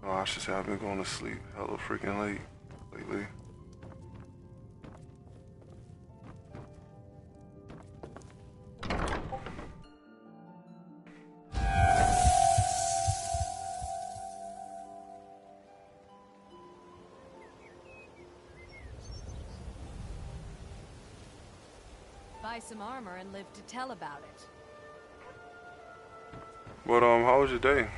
I should say I've been going to sleep hella freaking late lately. Buy some armor and live to tell about it. But how was your day?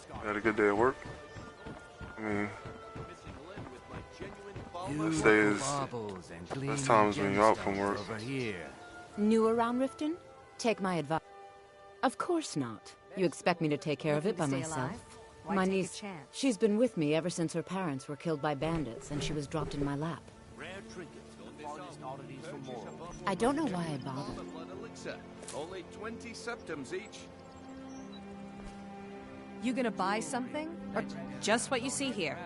You had a good day at work? I mean, this day is less times when you're out from work. New around Riften? Take my advice. Of course not. You expect me to take care of it by myself? My niece, she's been with me ever since her parents were killed by bandits and she was dropped in my lap. I don't know why I bothered. Only 20 septims each. You gonna buy something? Or just what you see here?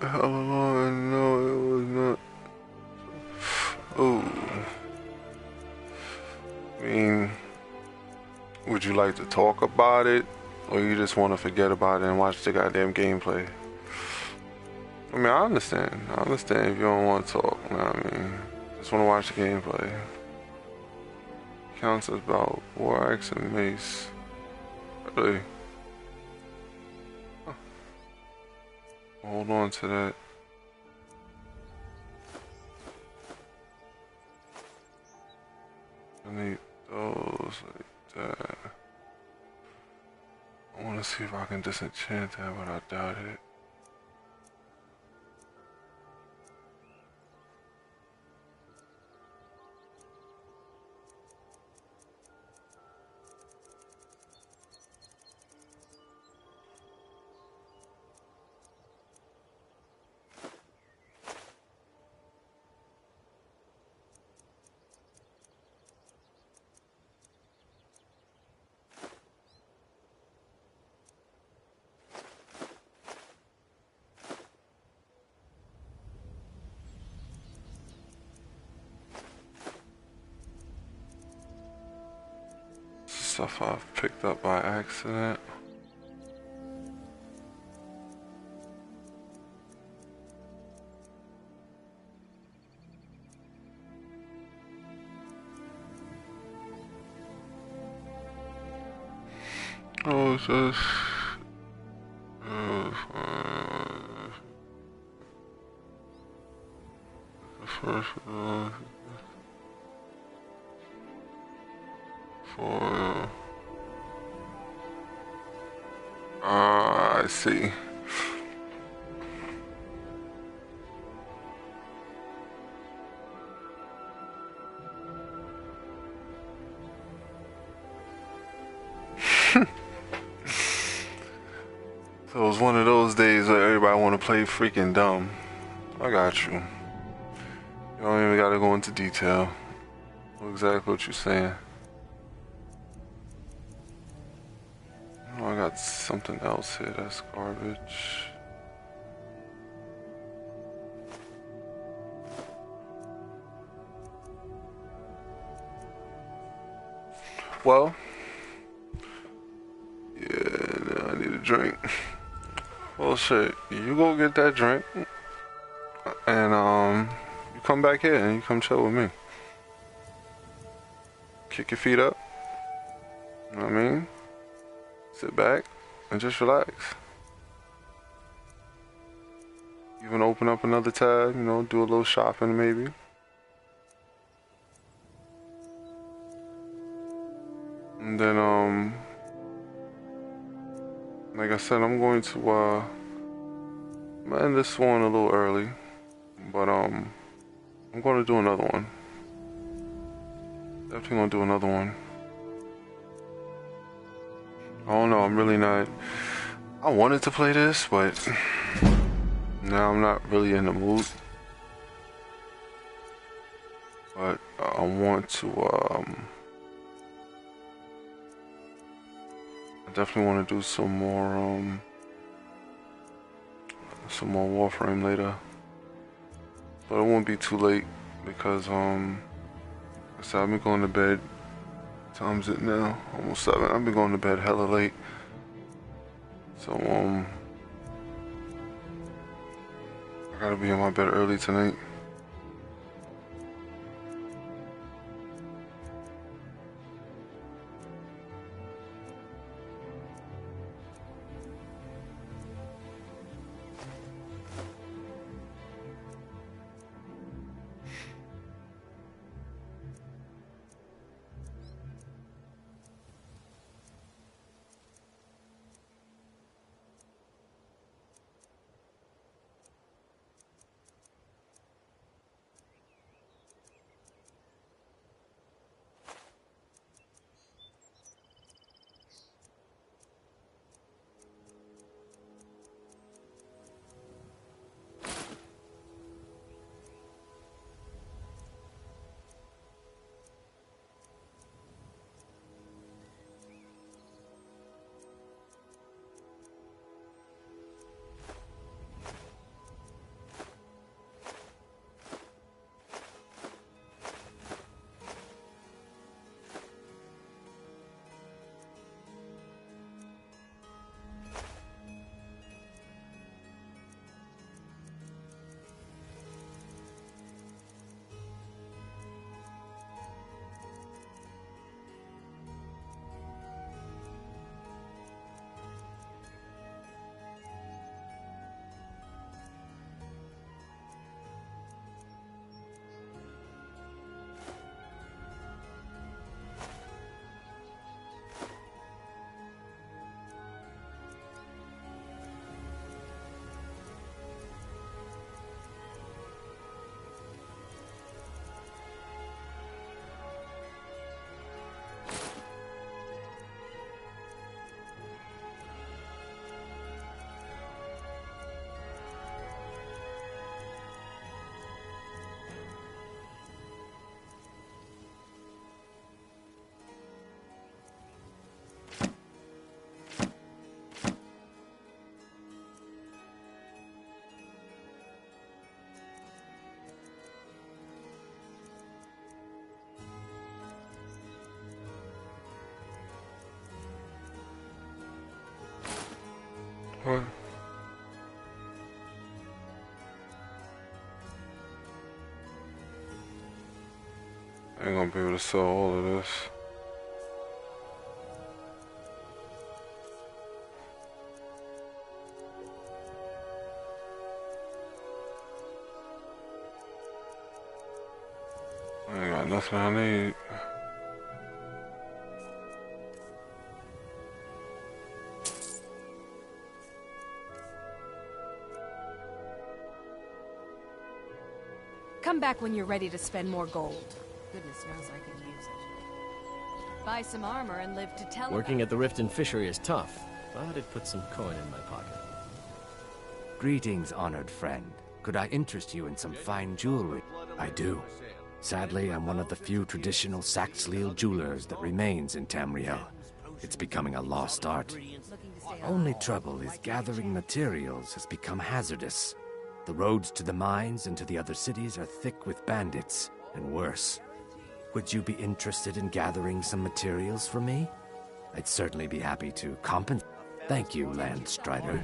Oh, no, it was not. Oh. I mean, would you like to talk about it? Or you just want to forget about it and watch the goddamn gameplay? I mean, I understand. I understand if you don't want to talk. You know what I mean? Just want to watch the gameplay. Counts as about 4 axe and mace. Really? Huh. Hold on to that. I need those like that. I want to see if I can disenchant that, but I doubt it. Stuff I've picked up by accident. Oh, it's just the first one. For I see. So it was one of those days where everybody want to play freaking dumb. I got you. You don't even gotta go into detail. I know exactly what you're saying. Oh, I got something else here that's garbage. Well, yeah, now I need a drink. Well, shit, you go get that drink, and you come back here and you come chill with me. Kick your feet up. You know what I mean? Sit back and just relax. Even open up another tab, you know, do a little shopping maybe. And then, like I said, I'm going to, end this one a little early. But, I'm going to do another one. Definitely going to do another one. I don't know, I'm really not... I wanted to play this, but now I'm not really in the mood. But I want to, I definitely want to do some more Warframe later. But it won't be too late because, so I've been going to bed. What time's it now? Almost 7. I've been going to bed hella late. So, I gotta be in my bed early tonight. What? I ain't gonna be able to sell all of this. I ain't got nothing I need. Come back when you're ready to spend more gold. Goodness knows I could use it. Buy some armor and live to tell Working at the Rift and Fishery is tough, but it puts some coin in my pocket. Greetings, honored friend. Could I interest you in some fine jewelry? I do. Sadly, I'm one of the few traditional Saxhleel jewelers that remains in Tamriel. It's becoming a lost art. Only trouble is gathering materials has become hazardous. The roads to the mines and to the other cities are thick with bandits, and worse. Would you be interested in gathering some materials for me? I'd certainly be happy to compensate. Thank you, Landstrider.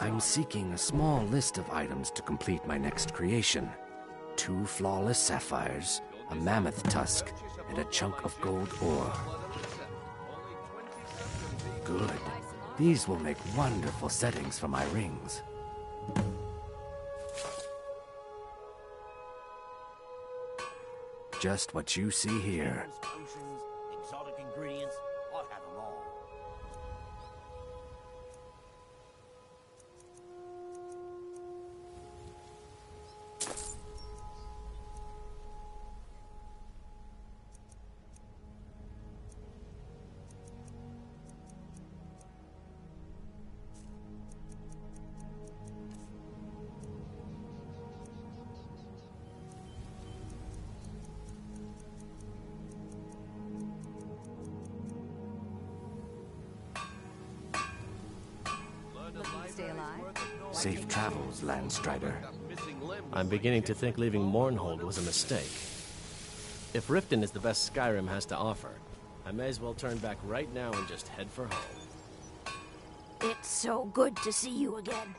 I'm seeking a small list of items to complete my next creation. 2 flawless sapphires, a mammoth tusk, and a chunk of gold ore. Good. These will make wonderful settings for my rings. Just what you see here. Exotic ingredients, I have them all. stay alive. Safe travels, Landstrider. I'm beginning to think leaving Mournhold was a mistake. If Riften is the best Skyrim has to offer, I may as well turn back right now and just head for home. It's so good to see you again.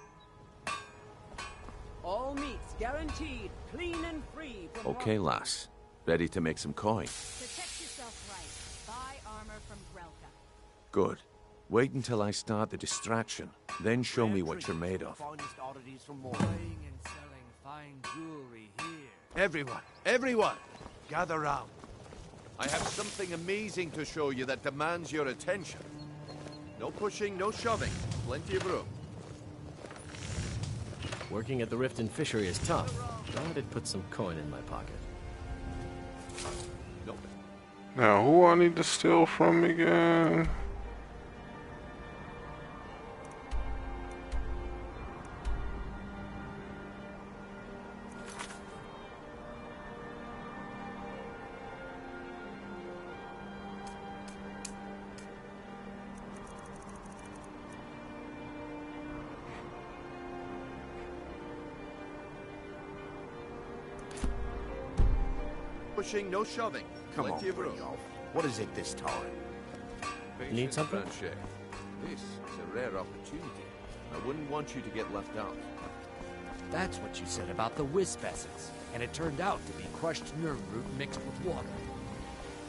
All meats guaranteed, clean and free. Okay, lass. Ready to make some coin. Protect yourself right. Buy armor from Grelka. Good. Wait until I start the distraction, then show me what you're made of. Finest oddities from Buying and selling fine jewelry here. Everyone, gather round. I have something amazing to show you that demands your attention. No pushing, no shoving. Plenty of room. Working at the Riften fishery is tough, but it puts some coin in my pocket. Now, who I need to steal from again? Pushing, no shoving. Come Plenty on, of room. What is it this time? Need something? Franche. This is a rare opportunity. I wouldn't want you to get left out. That's what you said about the wisp essence, and it turned out to be crushed nerve root mixed with water.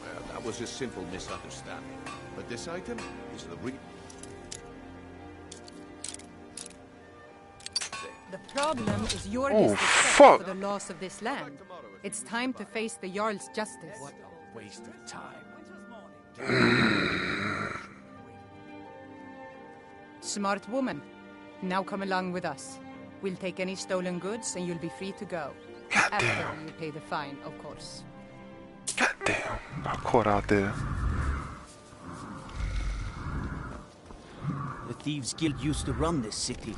Well, that was a simple misunderstanding. But this item is the real... The problem is your Oh, disrespect fuck. for the laws of this land. It's time to face the Jarl's justice. What a waste of time. Smart woman. Now come along with us. We'll take any stolen goods and you'll be free to go. After you pay the fine, of course. Goddamn, got caught out there. The Thieves Guild used to run this city.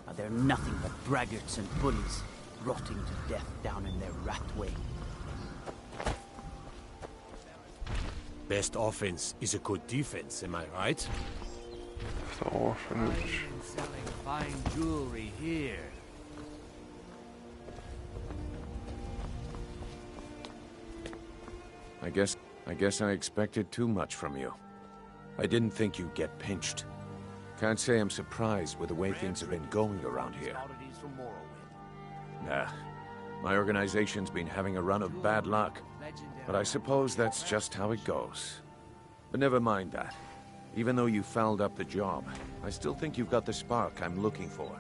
Now they're nothing but braggarts and bullies, rotting to death down in their rat way. Best offense is a good defense, am I right? The orphanage. And selling fine jewelry here. I guess I expected too much from you. I didn't think you'd get pinched. Can't say I'm surprised with the way things have been going around here. Nah, my organization's been having a run of bad luck, but I suppose that's just how it goes. But never mind that. Even though you fouled up the job, I still think you've got the spark I'm looking for.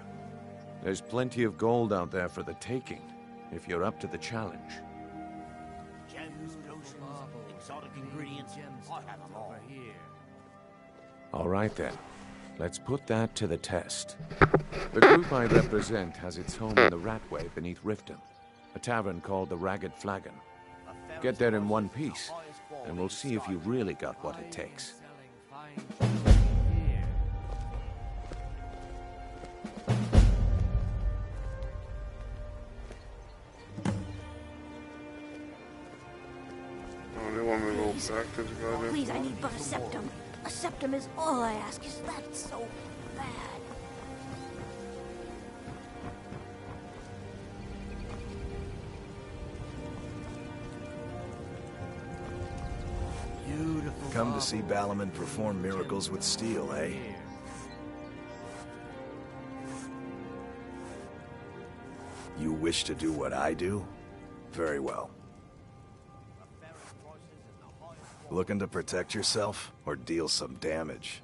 There's plenty of gold out there for the taking, if you're up to the challenge. Gems, potions, exotic ingredients. I have them all. All right then. Let's put that to the test. The group I represent has its home in the Ratway beneath Riften, a tavern called the Ragged Flagon. Get there in one piece, and we'll see if you've really got what it takes. Oh, they want me to go back to the goddamn... Please, I need but a septum. A septum is all I ask. Is that so bad? Beautiful. Come to see Balaman perform miracles with steel, eh? You wish to do what I do? Very well. Looking to protect yourself or deal some damage?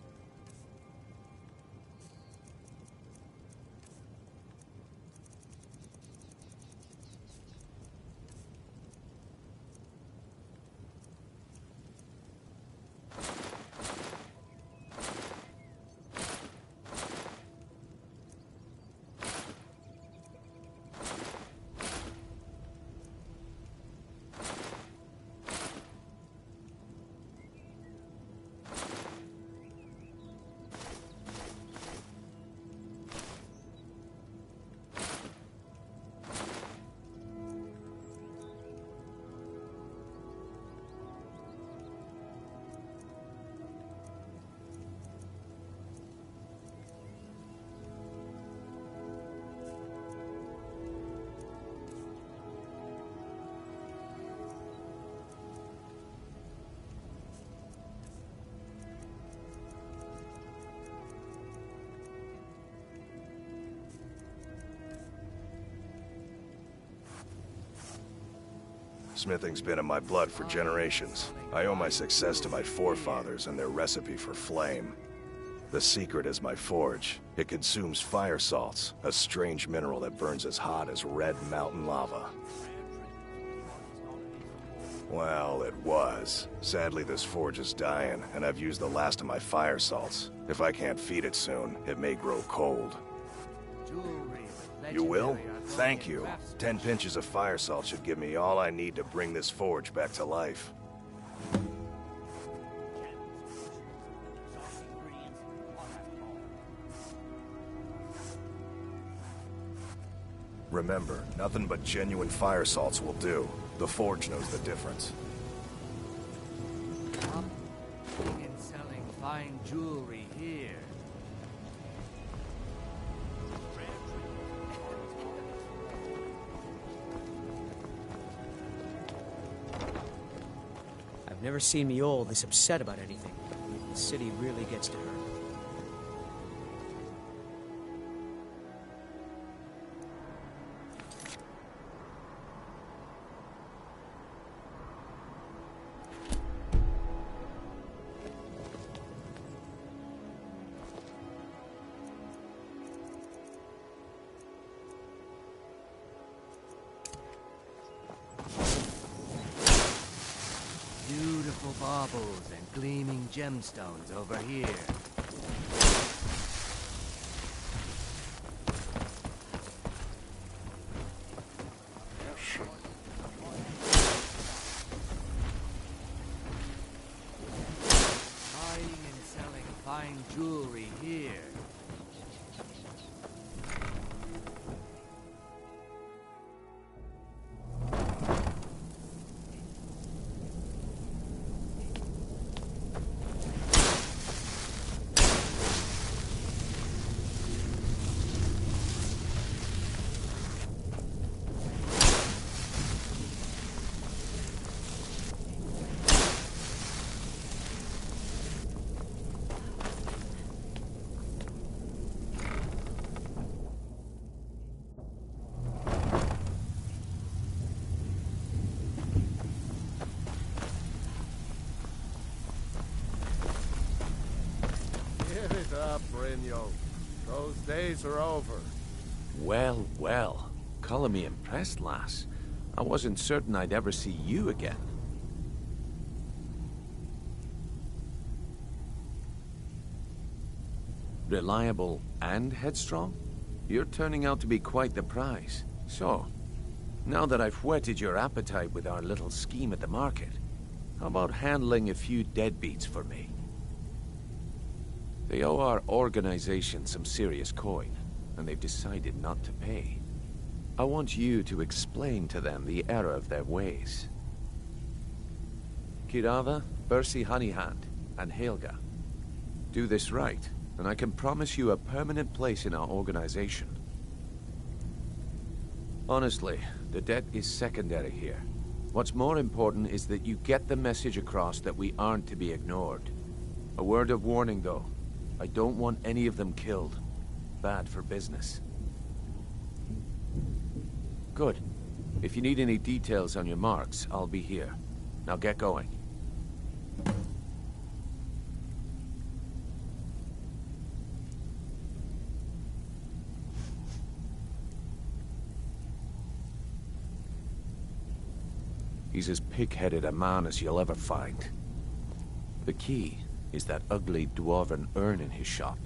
Smithing's been in my blood for generations. I owe my success to my forefathers and their recipe for flame. The secret is my forge. It consumes fire salts, a strange mineral that burns as hot as red mountain lava. Well, it was. Sadly, this forge is dying, and I've used the last of my fire salts. If I can't feed it soon, it may grow cold. You will? Thank you. 10 pinches of fire salt should give me all I need to bring this forge back to life. Remember, nothing but genuine fire salts will do. The forge knows the difference. Buying and selling fine jewelry here. I've never seen Mule this upset about anything. The city really gets to her. Beautiful baubles and gleaming gemstones over here. Buying and selling fine jewelry here. Give it up, Brynjo. Those days are over. Well, well. Calling me impressed, lass. I wasn't certain I'd ever see you again. Reliable and headstrong? You're turning out to be quite the prize. So, now that I've whetted your appetite with our little scheme at the market, how about handling a few deadbeats for me? They owe our organization some serious coin, and they've decided not to pay. I want you to explain to them the error of their ways. Kirava, Bersi Honeyhand, and Helga. Do this right, and I can promise you a permanent place in our organization. Honestly, the debt is secondary here. What's more important is that you get the message across that we aren't to be ignored. A word of warning, though. I don't want any of them killed. Bad for business. Good. If you need any details on your marks, I'll be here. Now get going. He's as pig-headed a man as you'll ever find. The key is that ugly dwarven urn in his shop.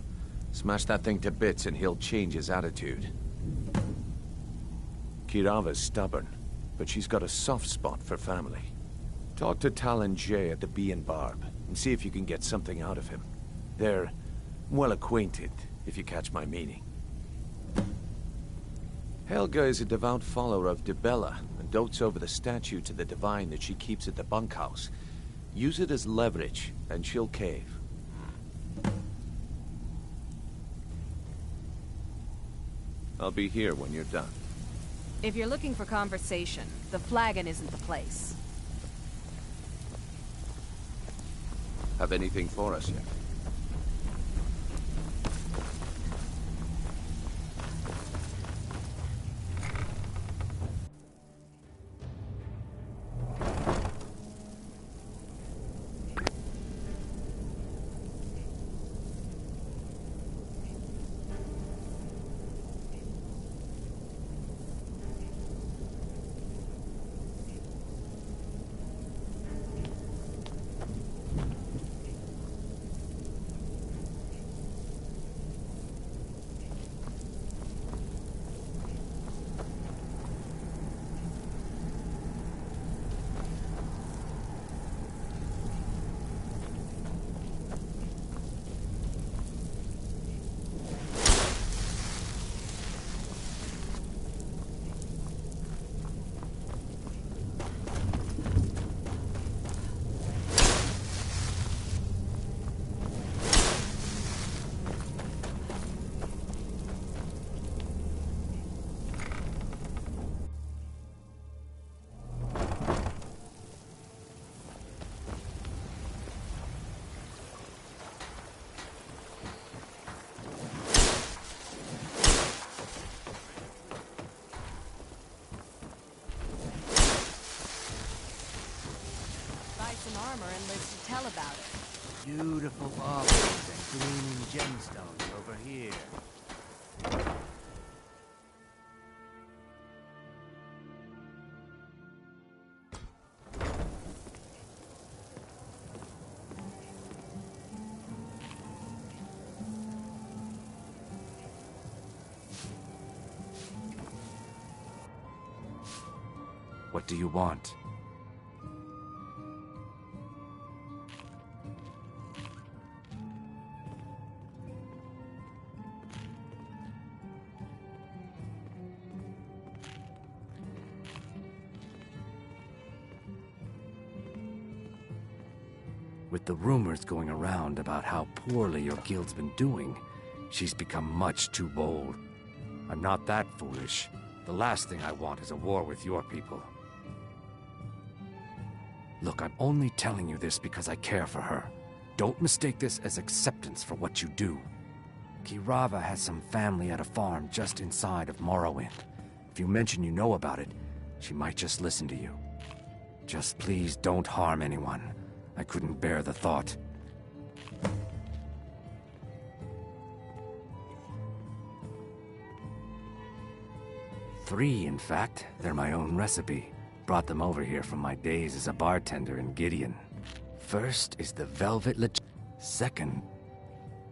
Smash that thing to bits and he'll change his attitude. Kirava's stubborn, but she's got a soft spot for family. Talk to Talon Jay at the Bee and Barb, and see if you can get something out of him. They're well acquainted, if you catch my meaning. Helga is a devout follower of Dibella, and dotes over the statue to the divine that she keeps at the bunkhouse. Use it as leverage, and she'll cave. I'll be here when you're done. If you're looking for conversation, the flagon isn't the place. Have anything for us yet? some armor and lives to tell about it. Beautiful baubles and gleaming gemstones over here. What do you want? With the rumors going around about how poorly your guild's been doing, she's become much too bold. I'm not that foolish. The last thing I want is a war with your people. Look, I'm only telling you this because I care for her. Don't mistake this as acceptance for what you do. Kirava has some family at a farm just inside of Morrowind. If you mention you know about it, she might just listen to you. Just please don't harm anyone. I couldn't bear the thought. 3, in fact. They're my own recipe. Brought them over here from my days as a bartender in Gideon. First is the Velvet Second,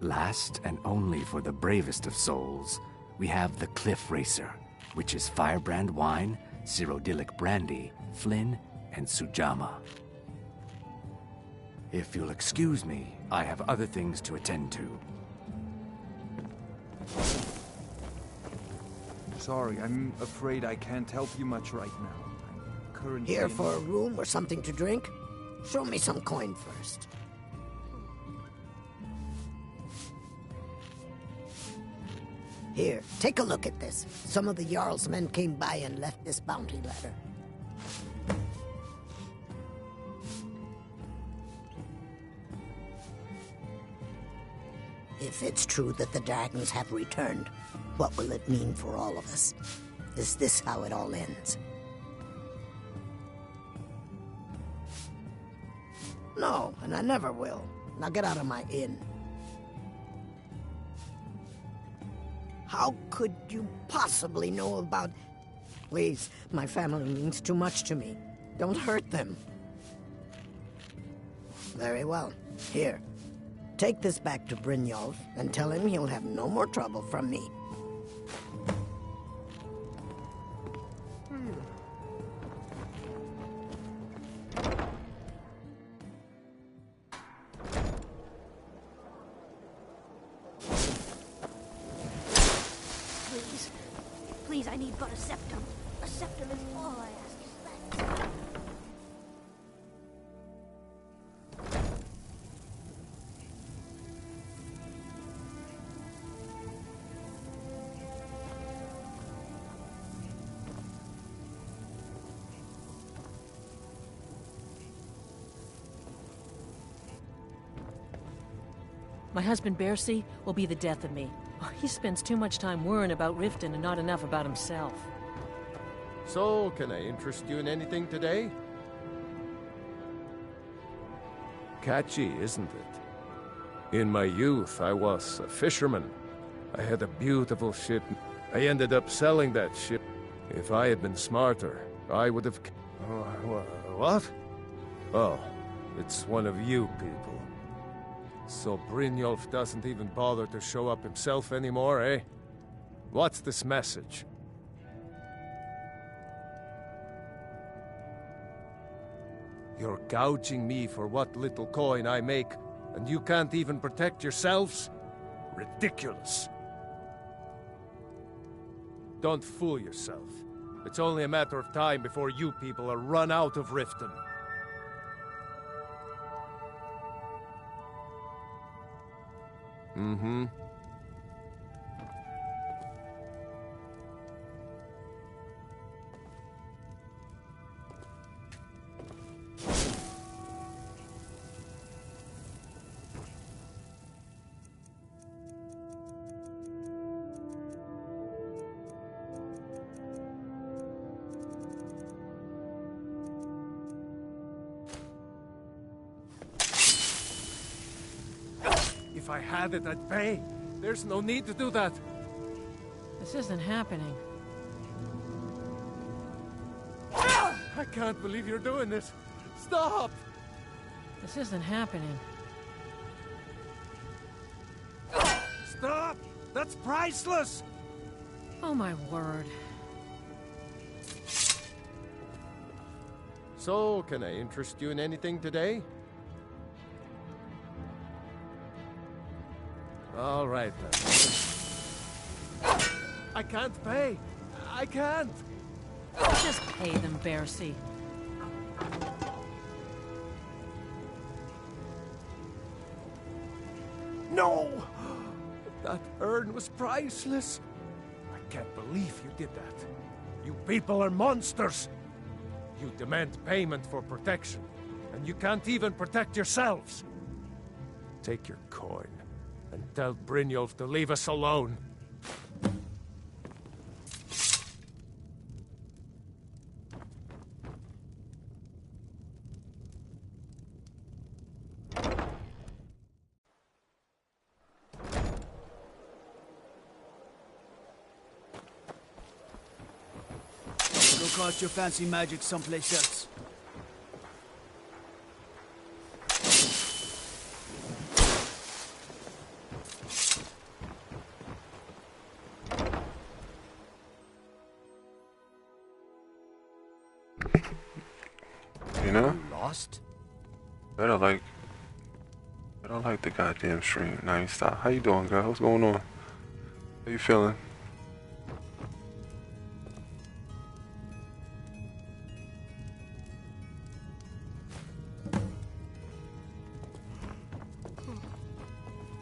last and only for the bravest of souls, we have the Cliff Racer, which is firebrand wine, Cyrodiilic brandy, Flynn, and Sujamma. If you'll excuse me, I have other things to attend to. Sorry, I'm afraid I can't help you much right now. I'm currently Here for a room or something to drink? Show me some coin first. Here, take a look at this. Some of the Jarl's men came by and left this bounty letter. If it's true that the dragons have returned, what will it mean for all of us? Is this how it all ends? No, and I never will. Now get out of my inn. How could you possibly know about... Please, my family means too much to me. Don't hurt them. Very well. Here. Take this back to Brynjolf and tell him he'll have no more trouble from me. Please, I need but a septum. A septum is all I ask. My husband Bercy will be the death of me. He spends too much time worrying about Riften and not enough about himself. So, can I interest you in anything today? Catchy, isn't it? In my youth, I was a fisherman. I had a beautiful ship. I ended up selling that ship. If I had been smarter, I would have... What? Oh, it's one of you people. So Brynjolf doesn't even bother to show up himself anymore, eh? What's this message? You're gouging me for what little coin I make, and you can't even protect yourselves? Ridiculous. Don't fool yourself. It's only a matter of time before you people are run out of Riften. Mm-hmm. If I had it, I'd pay. There's no need to do that. This isn't happening. I can't believe you're doing this. Stop! This isn't happening. Stop! That's priceless! Oh my word. So, can I interest you in anything today? All right, then. I can't pay. I can't. Just pay them, Bercy. No! That urn was priceless. I can't believe you did that. You people are monsters. You demand payment for protection, and you can't even protect yourselves. Take your coin, and tell Brynjolf to leave us alone. Go cast your fancy magic someplace else. You know? Lost? I don't like the goddamn stream. Now you stop. How you doing, girl? What's going on? How you feeling?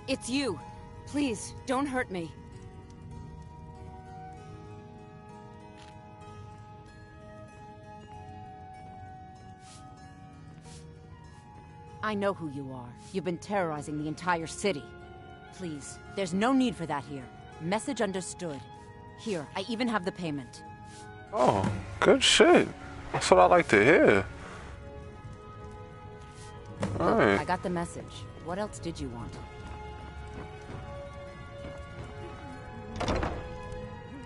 It's you. Please, don't hurt me. I know who you are. You've been terrorizing the entire city. Please, there's no need for that here. Message understood. Here, I even have the payment. Oh, good shit. That's what I like to hear. Look, Alright. I got the message. What else did you want?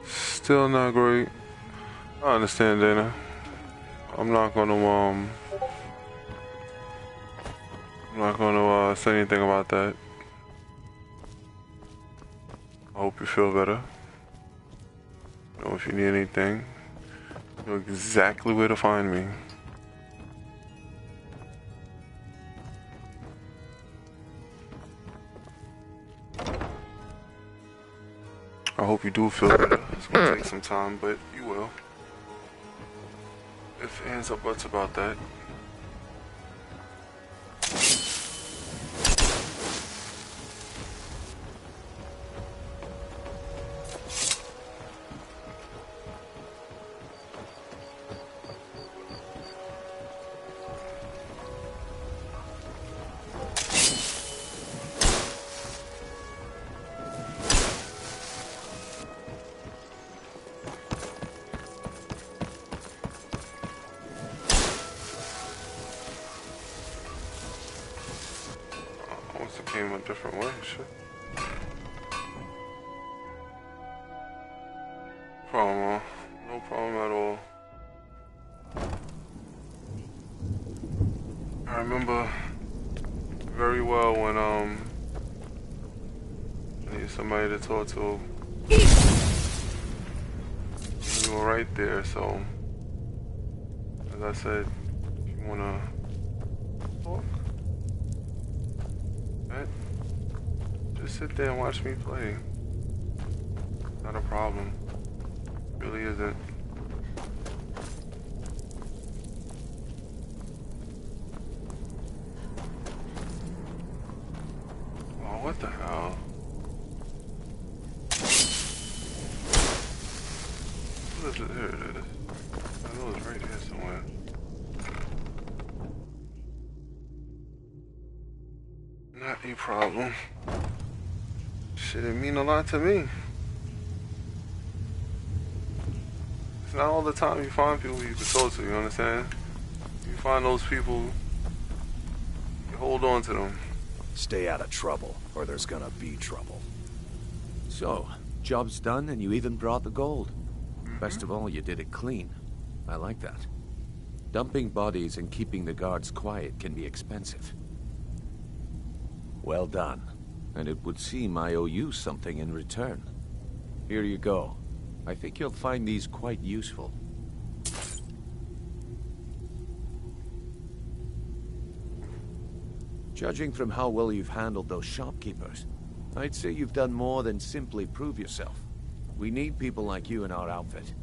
Still not great. I understand, Dana. I'm not gonna say anything about that. I hope you feel better. You know, if you need anything, you know exactly where to find me. I hope you do feel better. It's gonna take some time, but you will. If ands or buts about that. Came a different way, shit. Problem, no problem at all. I remember very well when I needed somebody to talk to. You were right there, so as I said, if you wanna talk, just sit there and watch me play. Not a problem. Really isn't. Oh, what the hell? What is it? Here it is. I know it's right here somewhere. Not a problem. Shit, it mean a lot to me. It's not all the time you find people you can talk to, you understand? You find those people, you hold on to them. Stay out of trouble, or there's gonna be trouble. So, job's done and you even brought the gold. Best of all, you did it clean. I like that. Dumping bodies and keeping the guards quiet can be expensive. Well done. And it would seem I owe you something in return. Here you go. I think you'll find these quite useful. Judging from how well you've handled those shopkeepers, I'd say you've done more than simply prove yourself. We need people like you in our outfit.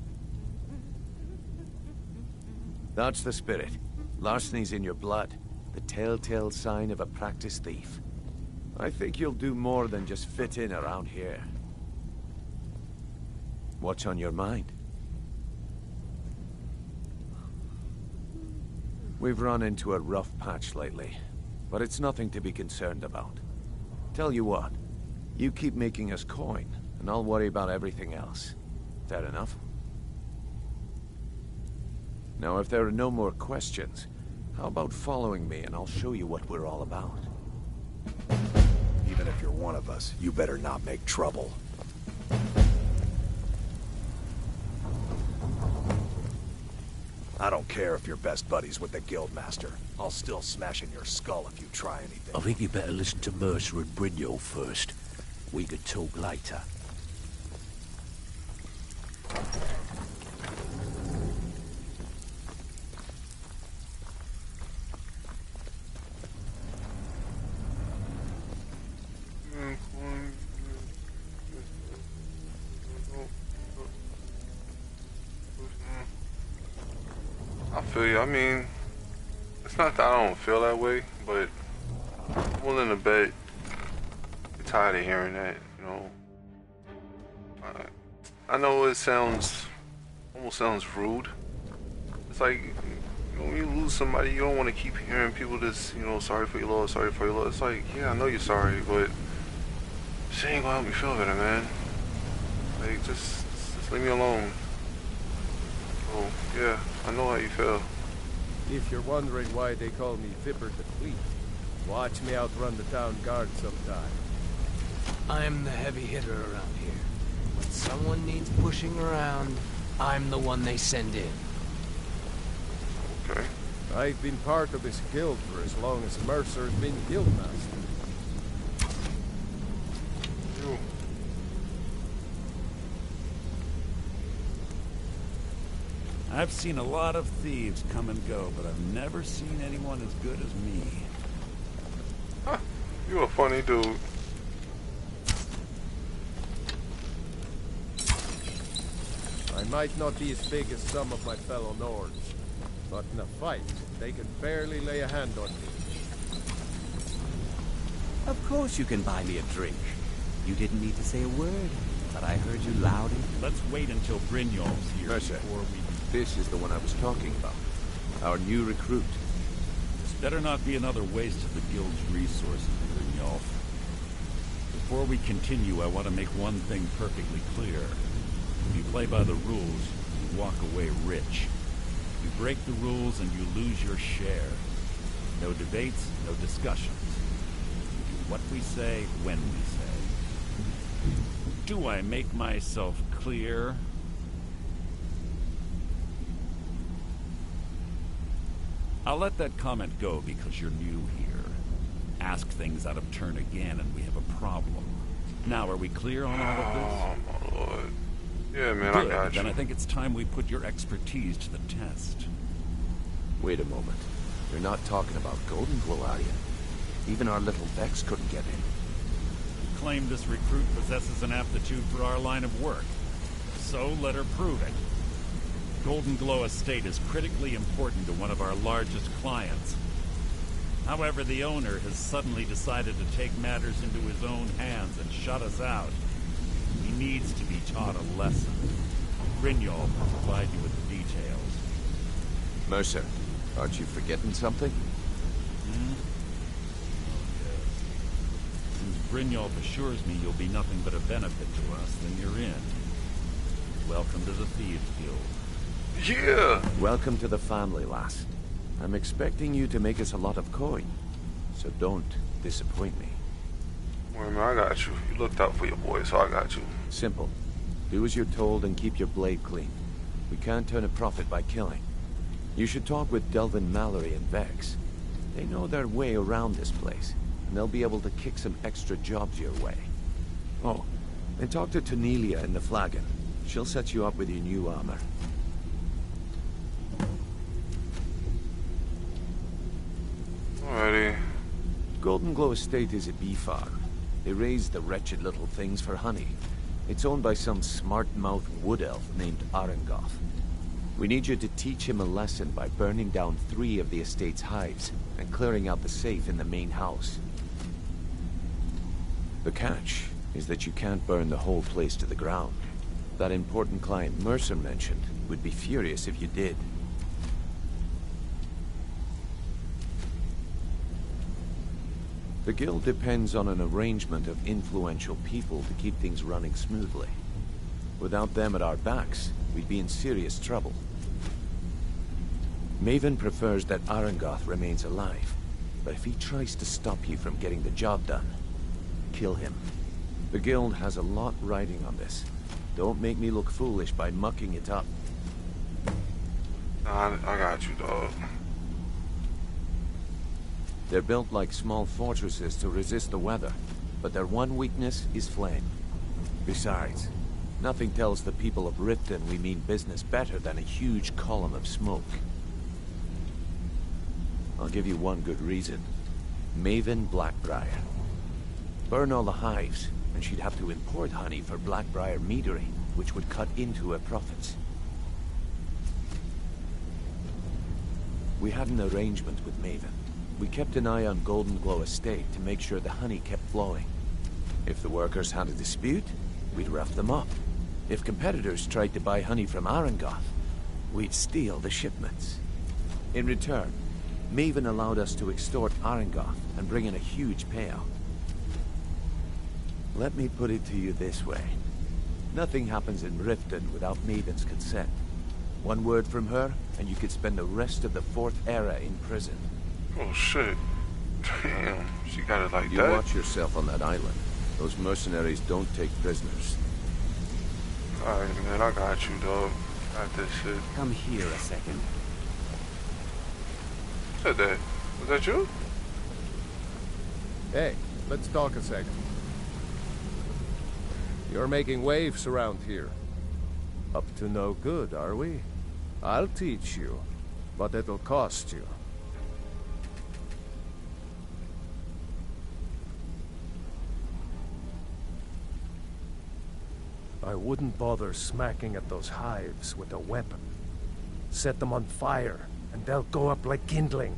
That's the spirit. Larceny's in your blood. The telltale sign of a practiced thief. I think you'll do more than just fit in around here. What's on your mind? We've run into a rough patch lately, but it's nothing to be concerned about. Tell you what, you keep making us coin, and I'll worry about everything else. Fair enough? Now, if there are no more questions, how about following me and I'll show you what we're all about? Even if you're one of us, you better not make trouble. I don't care if you're best buddies with the Guildmaster. I'll still smash in your skull if you try anything. I think you better listen to Mercer and Brynjolf first. We could talk later. I feel you. I mean, it's not that I don't feel that way, but I'm willing to bet you're tired of hearing that, you know. I know it almost sounds rude. It's like, you know, when you lose somebody, you don't want to keep hearing people just, you know, sorry for your loss, sorry for your loss. It's like, yeah, I know you're sorry, but this ain't gonna help me feel better, man. Like, just leave me alone. Oh, yeah, I know how you feel. If you're wondering why they call me Vipper the Fleet, watch me outrun the town guard sometime. I'm the heavy hitter around here. When someone needs pushing around, I'm the one they send in. Okay. I've been part of this guild for as long as Mercer's been guildmaster. I've seen a lot of thieves come and go, but I've never seen anyone as good as me. Huh. You're a funny dude. I might not be as big as some of my fellow Nords, but in a fight, they can barely lay a hand on me. Of course you can buy me a drink. You didn't need to say a word, but I heard you loud and... Let's wait until Brynjolf's here before we... This is the one I was talking about. Our new recruit. This better not be another waste of the guild's resources, Brynjolf. Before we continue, I want to make one thing perfectly clear. If you play by the rules, you walk away rich. You break the rules and you lose your share. No debates, no discussions. We do what we say, when we say. Do I make myself clear? I'll let that comment go because you're new here. Ask things out of turn again and we have a problem. Now, are we clear on all of this? Oh, my lord. Yeah, man, Good. I got you. Then I think it's time we put your expertise to the test. Wait a moment. You're not talking about Golden Glow, are you? Even our little Vex couldn't get in. You claim this recruit possesses an aptitude for our line of work. So let her prove it. Golden Glow Estate is critically important to one of our largest clients. However, the owner has suddenly decided to take matters into his own hands and shut us out. He needs to be taught a lesson. Brynjolf will provide you with the details. Mercer, aren't you forgetting something? Hmm? Oh, yes. Since Brynjolf assures me you'll be nothing but a benefit to us, then you're in. Welcome to the Thieves Guild. Yeah! Welcome to the family, lass. I'm expecting you to make us a lot of coin. so don't disappoint me. Well, man, I got you. You looked out for your boy, so I got you. Simple. Do as you're told and keep your blade clean. We can't turn a profit by killing. You should talk with Delvin Mallory and Vex. They know their way around this place, and they'll be able to kick some extra jobs your way. Oh, and talk to Cornelia in the Flagon. She'll set you up with your new armor. Alrighty. Golden Glow Estate is a bee farm. They raise the wretched little things for honey. It's owned by some smart-mouthed wood elf named Arangoth. We need you to teach him a lesson by burning down 3 of the estate's hives and clearing out the safe in the main house. The catch is that you can't burn the whole place to the ground. That important client Mercer mentioned would be furious if you did. The guild depends on an arrangement of influential people to keep things running smoothly. Without them at our backs, we'd be in serious trouble. Maven prefers that Arangoth remains alive, but if he tries to stop you from getting the job done, kill him. The guild has a lot riding on this. Don't make me look foolish by mucking it up. I got you, dog. They're built like small fortresses to resist the weather, but their one weakness is flame. Besides, nothing tells the people of Riften we mean business better than a huge column of smoke. I'll give you one good reason. Maven Blackbriar. Burn all the hives, and she'd have to import honey for Blackbriar meadery, which would cut into her profits. We had an arrangement with Maven. We kept an eye on Golden Glow Estate to make sure the honey kept flowing. If the workers had a dispute, we'd rough them up. If competitors tried to buy honey from Arangoth, we'd steal the shipments. In return, Maven allowed us to extort Arangoth and bring in a huge payout. Let me put it to you this way. Nothing happens in Riften without Maven's consent. One word from her, and you could spend the rest of the 4th era in prison. Oh shit. Damn, she got it like you that. You watch yourself on that island. Those mercenaries don't take prisoners. Alright, man, I got you, dog. Got this shit. Come here a second. Who said that? Was that you? Hey, let's talk a second. You're making waves around here. Up to no good, are we? I'll teach you, but it'll cost you. I wouldn't bother smacking at those hives with a weapon. Set them on fire, and they'll go up like kindling.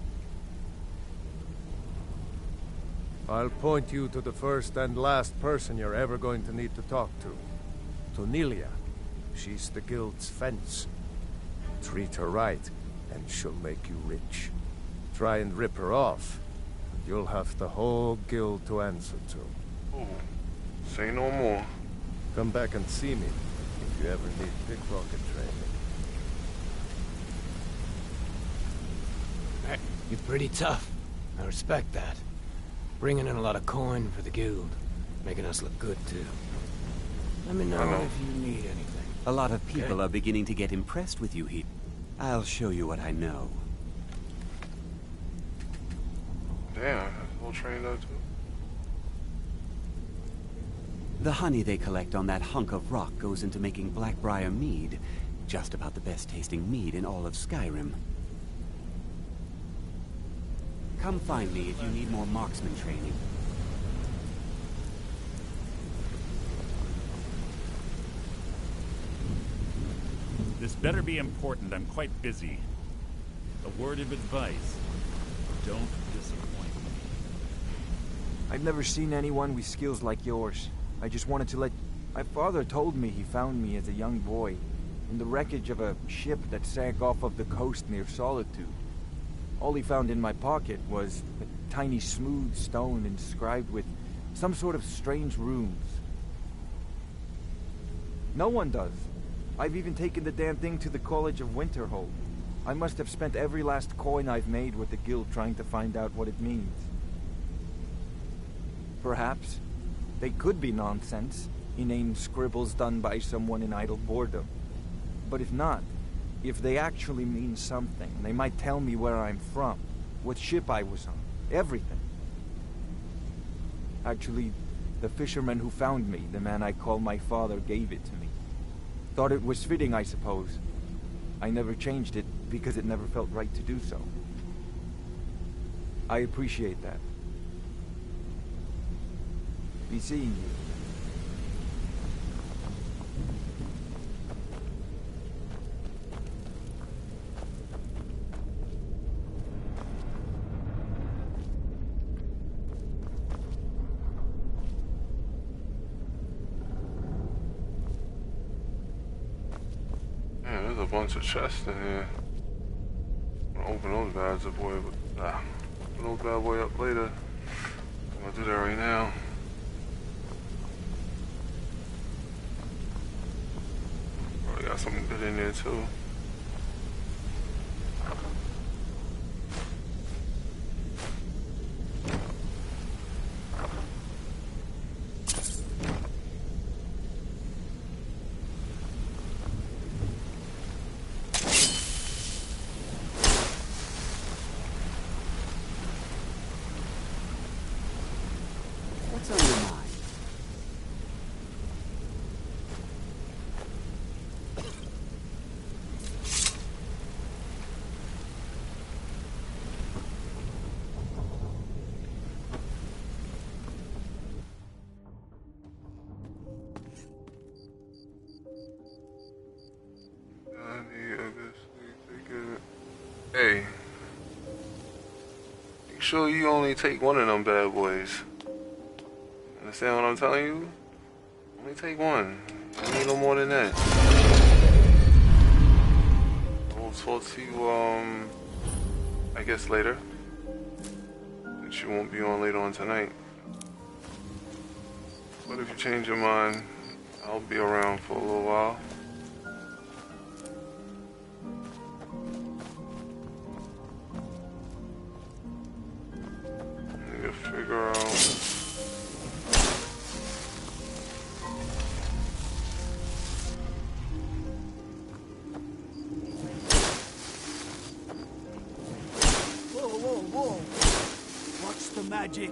I'll point you to the first and last person you're ever going to need to talk to. Cornelia. She's the guild's fence. Treat her right, and she'll make you rich. Try and rip her off, and you'll have the whole guild to answer to. Oh, say no more. Come back and see me if you ever need pickpocket training. Hey, you're pretty tough. I respect that. Bringing in a lot of coin for the guild. Making us look good, too. Let me know if you need anything. A lot of people are beginning to get impressed with you here. I'll show you what I know. Damn, whole train though, too. The honey they collect on that hunk of rock goes into making Blackbriar mead. Just about the best tasting mead in all of Skyrim. Come find me if you need more marksman training. This better be important. I'm quite busy. A word of advice. Don't disappoint me. I've never seen anyone with skills like yours. I just wanted to let... My father told me he found me as a young boy in the wreckage of a ship that sank off of the coast near Solitude. All he found in my pocket was a tiny smooth stone inscribed with some sort of strange runes. No one does. I've even taken the damn thing to the College of Winterhold. I must have spent every last coin I've made with the guild trying to find out what it means. Perhaps. They could be nonsense. Inane scribbles done by someone in idle boredom. But if not, if they actually mean something, they might tell me where I'm from, what ship I was on, everything. Actually, the fisherman who found me, the man I call my father, gave it to me. Thought it was fitting, I suppose. I never changed it because it never felt right to do so. I appreciate that. Be seeing you. Man, there's a bunch of chests in here. I'm gonna open those bad boy, but open those bad boy up later. I'm gonna do that right now. Probably got something good in there too. What's on your mind? Hey, make sure you only take one of them bad boys. Understand what I'm telling you? Only take one. You don't need no more than that. I'll talk to you, I guess later. Since you won't be on later on tonight. But if you change your mind, I'll be around for a little while. I need to figure out. Watch the magic.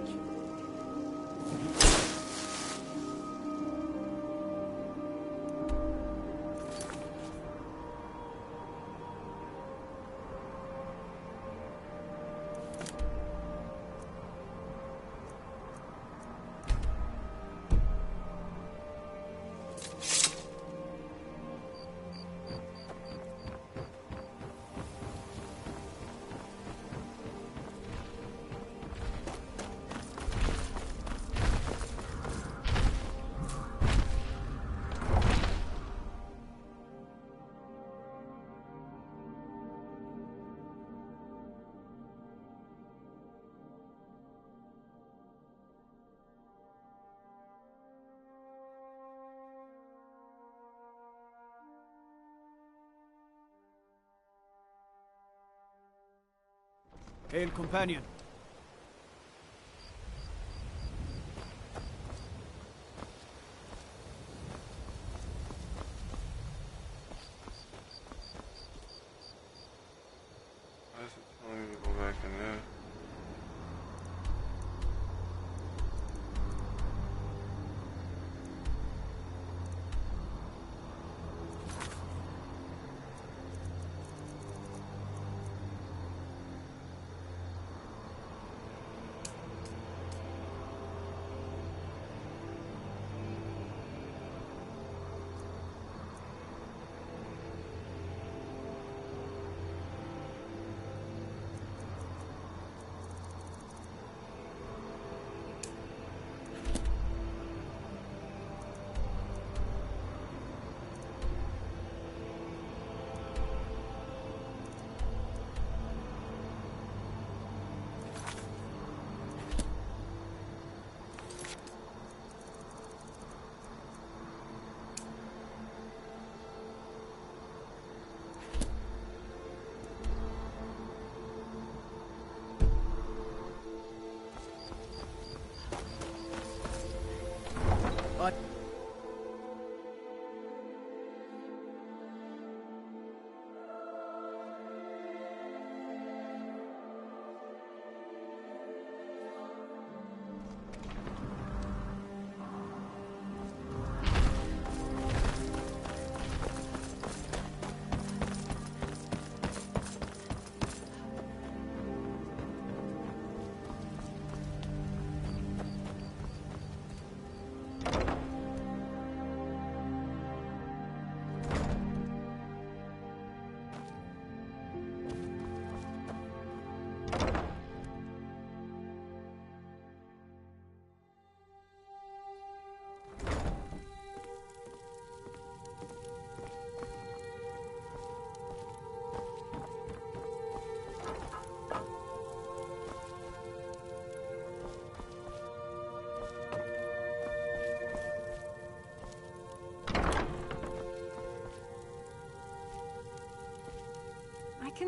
Hail, companion. Why is it telling me to go back in there?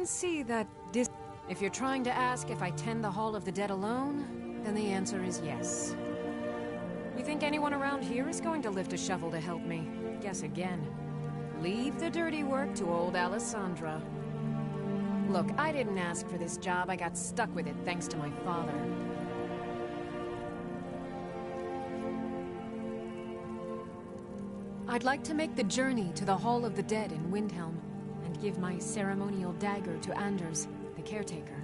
can see that if you're trying to ask if I tend the Hall of the Dead alone, then the answer is yes. You think anyone around here is going to lift a shovel to help me? Guess again. Leave the dirty work to old Alessandra. Look, I didn't ask for this job. I got stuck with it thanks to my father. I'd like to make the journey to the Hall of the Dead in Windhelm and give my ceremonial dagger to Anders, the caretaker.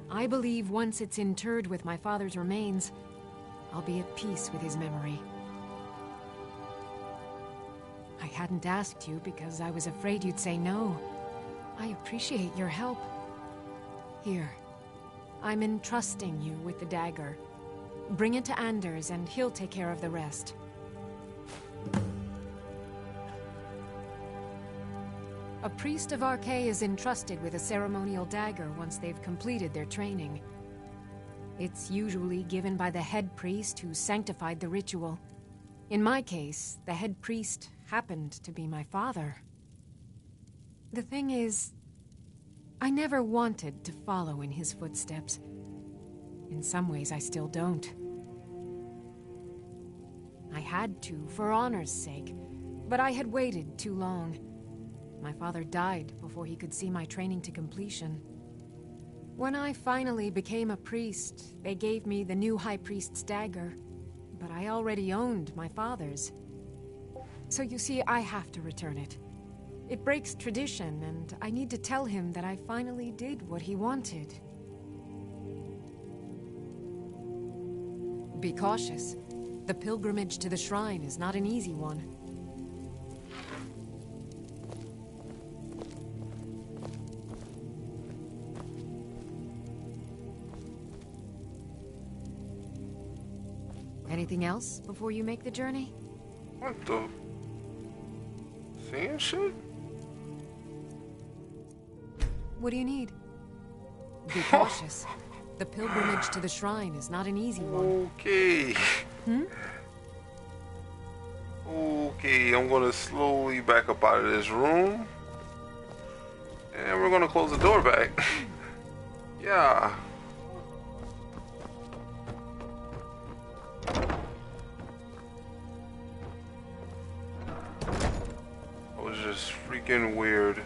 I believe once it's interred with my father's remains, I'll be at peace with his memory. I hadn't asked you because I was afraid you'd say no. I appreciate your help. Here, I'm entrusting you with the dagger. Bring it to Anders and he'll take care of the rest. A priest of Archay is entrusted with a ceremonial dagger once they've completed their training. It's usually given by the head priest who sanctified the ritual. In my case, the head priest happened to be my father. The thing is, I never wanted to follow in his footsteps. In some ways, I still don't. I had to, for honor's sake, but I had waited too long. My father died before he could see my training to completion. When I finally became a priest, they gave me the new High Priest's dagger, but I already owned my father's. So you see, I have to return it. It breaks tradition, and I need to tell him that I finally did what he wanted. Be cautious. The pilgrimage to the shrine is not an easy one. Anything else before you make the journey? What the? Seeing shit? What do you need? Be cautious. The pilgrimage to the shrine is not an easy one. Okay. Okay, I'm gonna slowly back up out of this room. And we're gonna close the door back. Yeah. That was just freaking weird.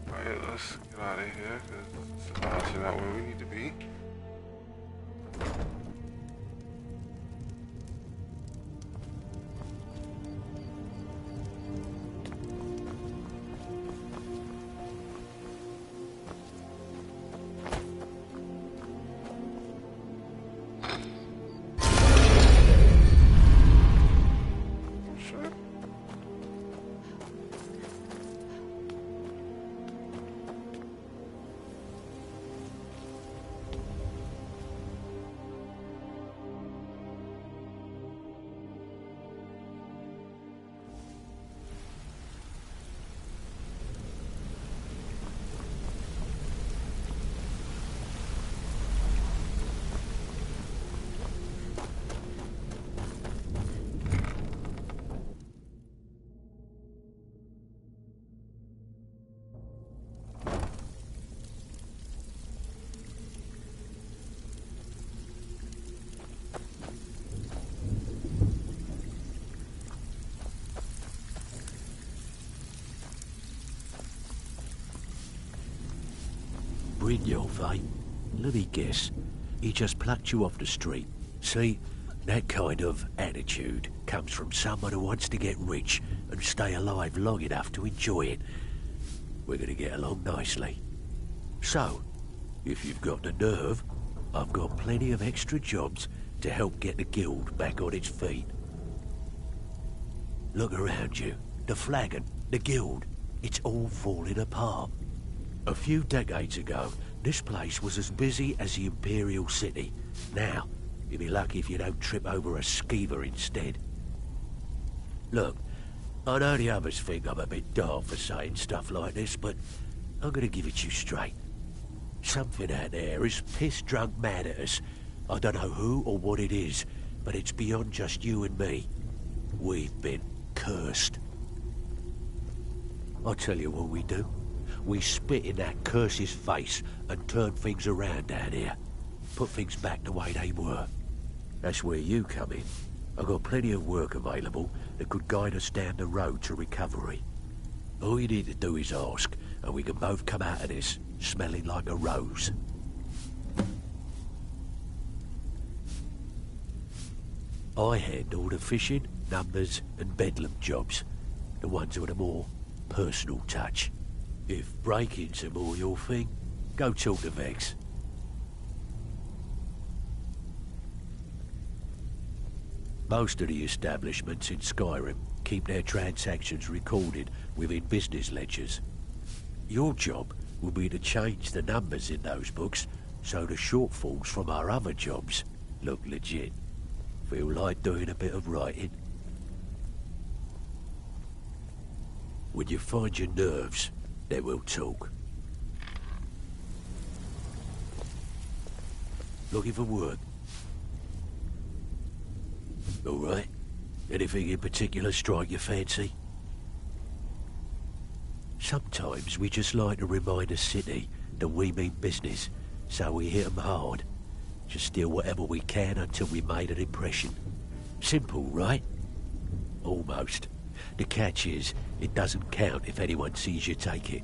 Alright, let's get out of here, because it's obviously not where we need to be. Brynjolf, eh? Let me guess. He just plucked you off the street. See, that kind of attitude comes from someone who wants to get rich and stay alive long enough to enjoy it. We're gonna get along nicely. So, if you've got the nerve, I've got plenty of extra jobs to help get the guild back on its feet. Look around you. The flagon, the guild, it's all falling apart. A few decades ago, this place was as busy as the Imperial City. Now, you'll be lucky if you don't trip over a skeever instead. Look, I know the others think I'm a bit daft for saying stuff like this, but I'm gonna give it to you straight. Something out there is piss-drunk mad at us. I don't know who or what it is, but it's beyond just you and me. We've been cursed. I'll tell you what we do. We spit in that curse's face and turn things around down here. Put things back the way they were. That's where you come in. I've got plenty of work available that could guide us down the road to recovery. All you need to do is ask, and we can both come out of this smelling like a rose. I handle the fishing, numbers, and bedlam jobs. The ones with a more personal touch. If breaking's more your thing, go talk to Vex. Most of the establishments in Skyrim keep their transactions recorded within business ledgers. Your job will be to change the numbers in those books so the shortfalls from our other jobs look legit. Feel like doing a bit of writing? When you find your nerves, then we'll talk. Looking for work? All right. Anything in particular strike your fancy? Sometimes we just like to remind the city that we mean business, so we hit 'em hard. Just steal whatever we can until we made an impression. Simple, right? Almost. The catch is, it doesn't count if anyone sees you take it.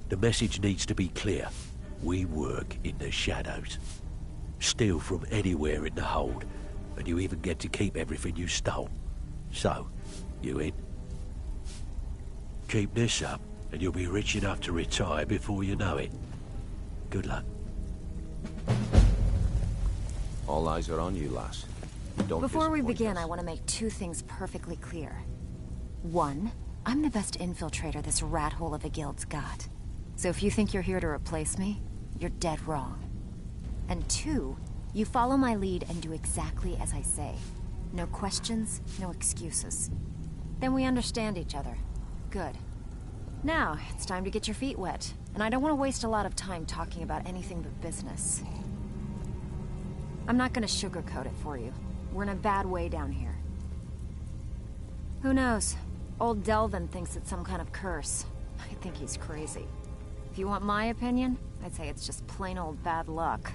The message needs to be clear. We work in the shadows. Steal from anywhere in the hold, and you even get to keep everything you stole. So, you in? Keep this up, and you'll be rich enough to retire before you know it. Good luck. All eyes are on you, lass. Before we begin, I want to make two things perfectly clear. One, I'm the best infiltrator this rat hole of a guild's got. So if you think you're here to replace me, you're dead wrong. And two, you follow my lead and do exactly as I say. No questions, no excuses. Then we understand each other. Good. Now, it's time to get your feet wet. And I don't want to waste a lot of time talking about anything but business. I'm not gonna sugarcoat it for you. We're in a bad way down here. Who knows? Old Delvin thinks it's some kind of curse. I think he's crazy. If you want my opinion, I'd say it's just plain old bad luck.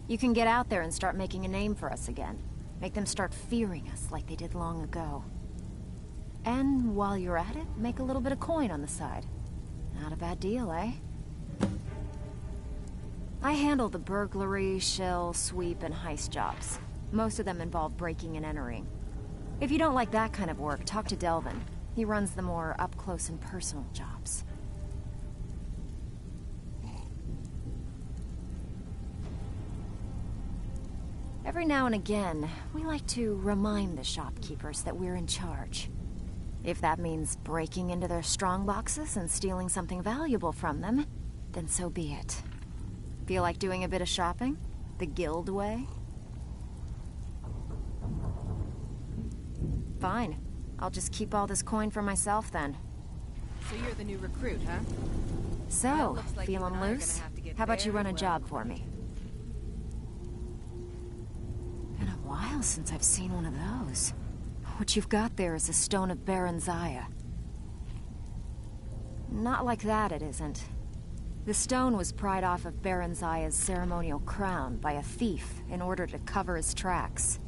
You can get out there and start making a name for us again. Make them start fearing us like they did long ago. And while you're at it, make a little bit of coin on the side. Not a bad deal, eh? I handle the burglary, shell, sweep, and heist jobs. Most of them involve breaking and entering. If you don't like that kind of work, talk to Delvin. He runs the more up-close and personal jobs. Every now and again, we like to remind the shopkeepers that we're in charge. If that means breaking into their strong boxes and stealing something valuable from them, then so be it. Feel like doing a bit of shopping? The guild way? Fine. I'll just keep all this coin for myself then. So you're the new recruit, huh? So, feeling loose? How about you run a job for me? Been a while since I've seen one of those. What you've got there is a stone of Baron Zaya. Not like that, it isn't. The stone was pried off of Baron Zaya's ceremonial crown by a thief in order to cover his tracks.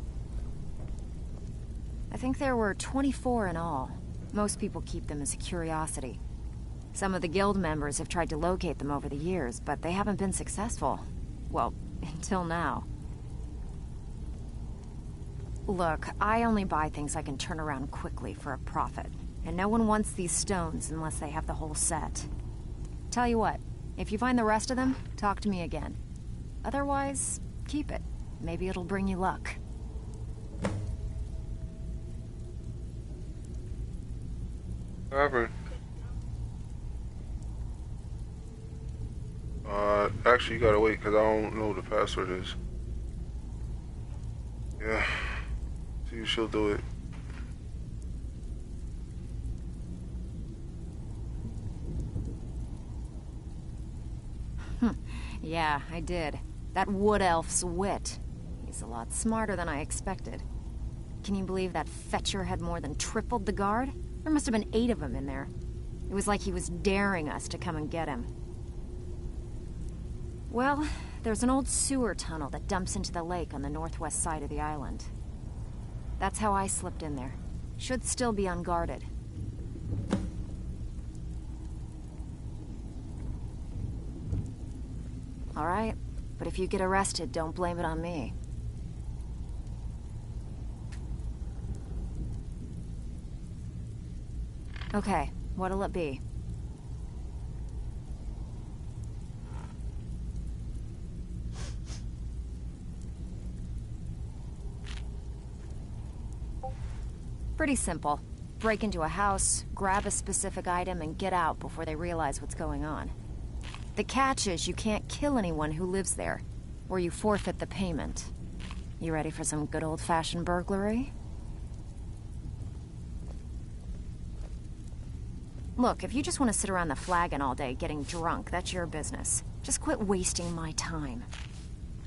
I think there were 24 in all. Most people keep them as a curiosity. Some of the guild members have tried to locate them over the years, but they haven't been successful. Well, until now. Look, I only buy things I can turn around quickly for a profit. And no one wants these stones unless they have the whole set. Tell you what, if you find the rest of them, talk to me again. Otherwise, keep it. Maybe it'll bring you luck. However, actually you gotta wait because I don't know what the password is. Yeah, see if she'll do it. Yeah, I did. That wood elf's wit. He He's a lot smarter than I expected. Can you believe that fetcher had more than tripled the guard? There must have been 8 of them in there. It was like he was daring us to come and get him. Well, there's an old sewer tunnel that dumps into the lake on the northwest side of the island. That's how I slipped in there. Should still be unguarded. All right, but if you get arrested, don't blame it on me. Okay, what'll it be? Pretty simple. Break into a house, grab a specific item, and get out before they realize what's going on. The catch is you can't kill anyone who lives there, or you forfeit the payment. You ready for some good old-fashioned burglary? Look, if you just want to sit around the flagon all day getting drunk, that's your business. Just quit wasting my time.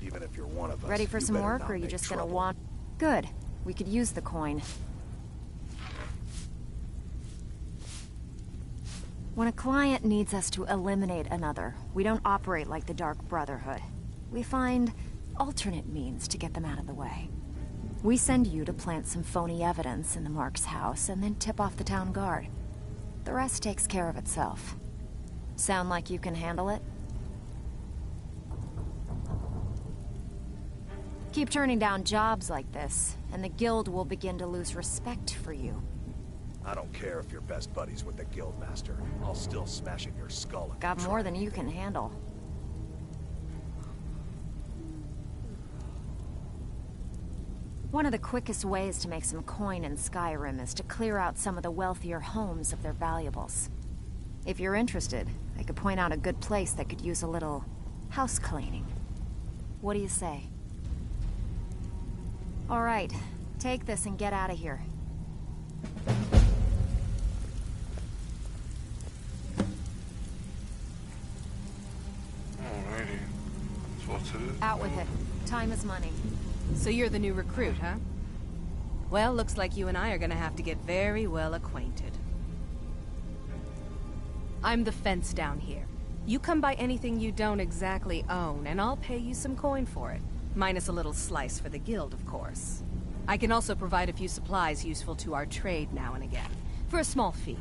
Even if you're one of us, ready for you some better work, not or are you make just trouble. gonna want... Good. We could use the coin. When a client needs us to eliminate another, we don't operate like the Dark Brotherhood. We find alternate means to get them out of the way. We send you to plant some phony evidence in the Mark's house and then tip off the town guard. The rest takes care of itself. Sound like you can handle it? Keep turning down jobs like this, and the Guild will begin to lose respect for you. I don't care if you're best buddies with the Guildmaster. I'll still smash in your skull. If Got you more try. than you can handle. One of the quickest ways to make some coin in Skyrim is to clear out some of the wealthier homes of their valuables. If you're interested, I could point out a good place that could use a little house cleaning. What do you say? All right, take this and get out of here. Alrighty. So what's it? Out with it. Time is money. So you're the new recruit, huh? Well, looks like you and I are gonna have to get very well acquainted. I'm the fence down here. You come by anything you don't exactly own, and I'll pay you some coin for it. Minus a little slice for the guild, of course. I can also provide a few supplies useful to our trade now and again, for a small fee.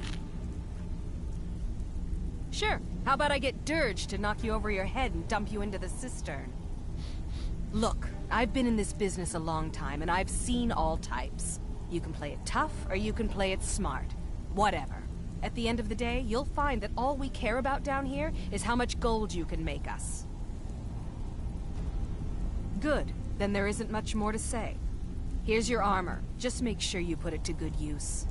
Sure, how about I get Dirge to knock you over your head and dump you into the cistern? Look, I've been in this business a long time, and I've seen all types. You can play it tough, or you can play it smart. Whatever. At the end of the day, you'll find that all we care about down here is how much gold you can make us. Good. Then there isn't much more to say. Here's your armor. Just make sure you put it to good use.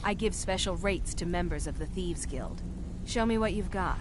I give special rates to members of the Thieves Guild. Show me what you've got.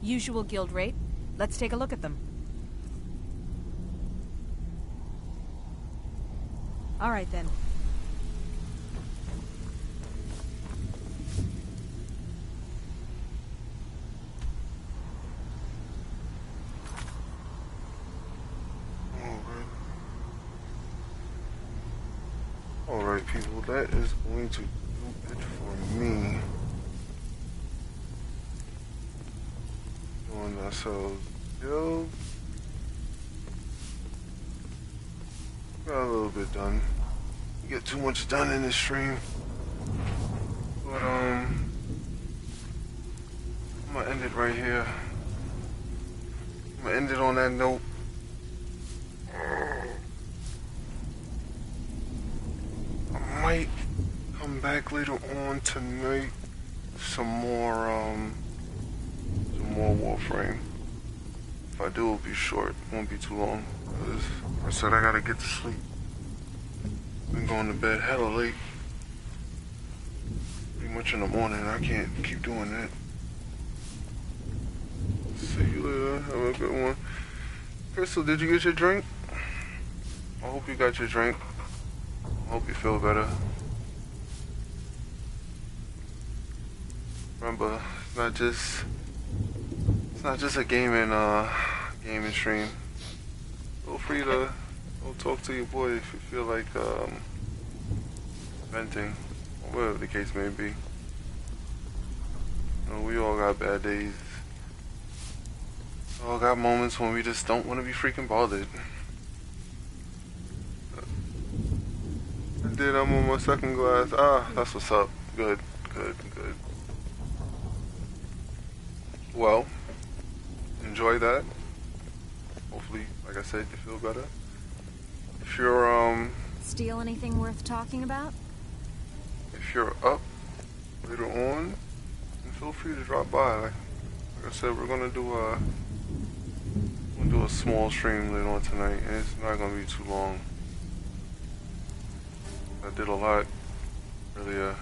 Usual guild rate. Let's take a look at them. All right, then. Alright, people, that is going to do it for me. Doing ourselves guild. Got a little bit done. get too much done in this stream. But I'm gonna end it right here. I'm gonna end it on that note. I might come back later on tonight. Some more Warframe. If I do, it'll be short. It won't be too long. Cause I said I gotta get to sleep. Been going to bed hella late. Pretty much in the morning. I can't keep doing that. See you later. Have a good one. Crystal, did you get your drink? I hope you got your drink. I hope you feel better. Remember, it's not just a gaming stream. Feel free to go talk to your boy if you feel like venting, or whatever the case may be. You know, we all got bad days. We all got moments when we just don't want to be freaking bothered. I did. I'm on my second glass. Ah, that's what's up. Good, good, good. Well, enjoy that. Hopefully, like I said, you feel better. If you're Steal anything worth talking about? if you're up later on, then feel free to drop by. Like I said, we're gonna do a small stream later on tonight, and it's not gonna be too long. I did a lot earlier,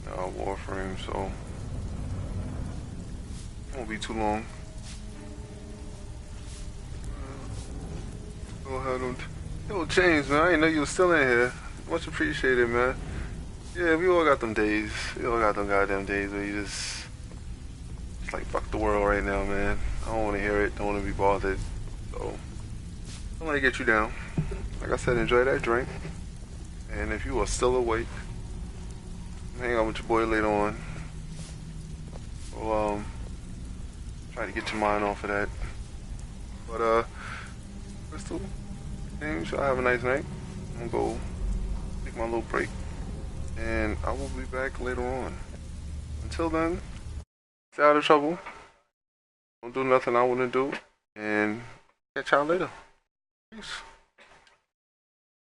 Warframe, so it won't be too long. Go ahead and yo, James, man, I didn't know you was still in here. Much appreciated, man. Yeah, we all got them days. We all got them goddamn days where you just like fuck the world right now, man. I don't want to hear it. Don't want to be bothered. So I'm gonna get you down. Like I said, enjoy that drink. And if you are still awake, hang out with your boy later on. We'll try to get your mind off of that. But Crystal, James, y'all have a nice night. I'm gonna go take my little break, and I will be back later on. Until then, stay out of trouble. Don't do nothing I wouldn't do, and catch y'all later. Peace.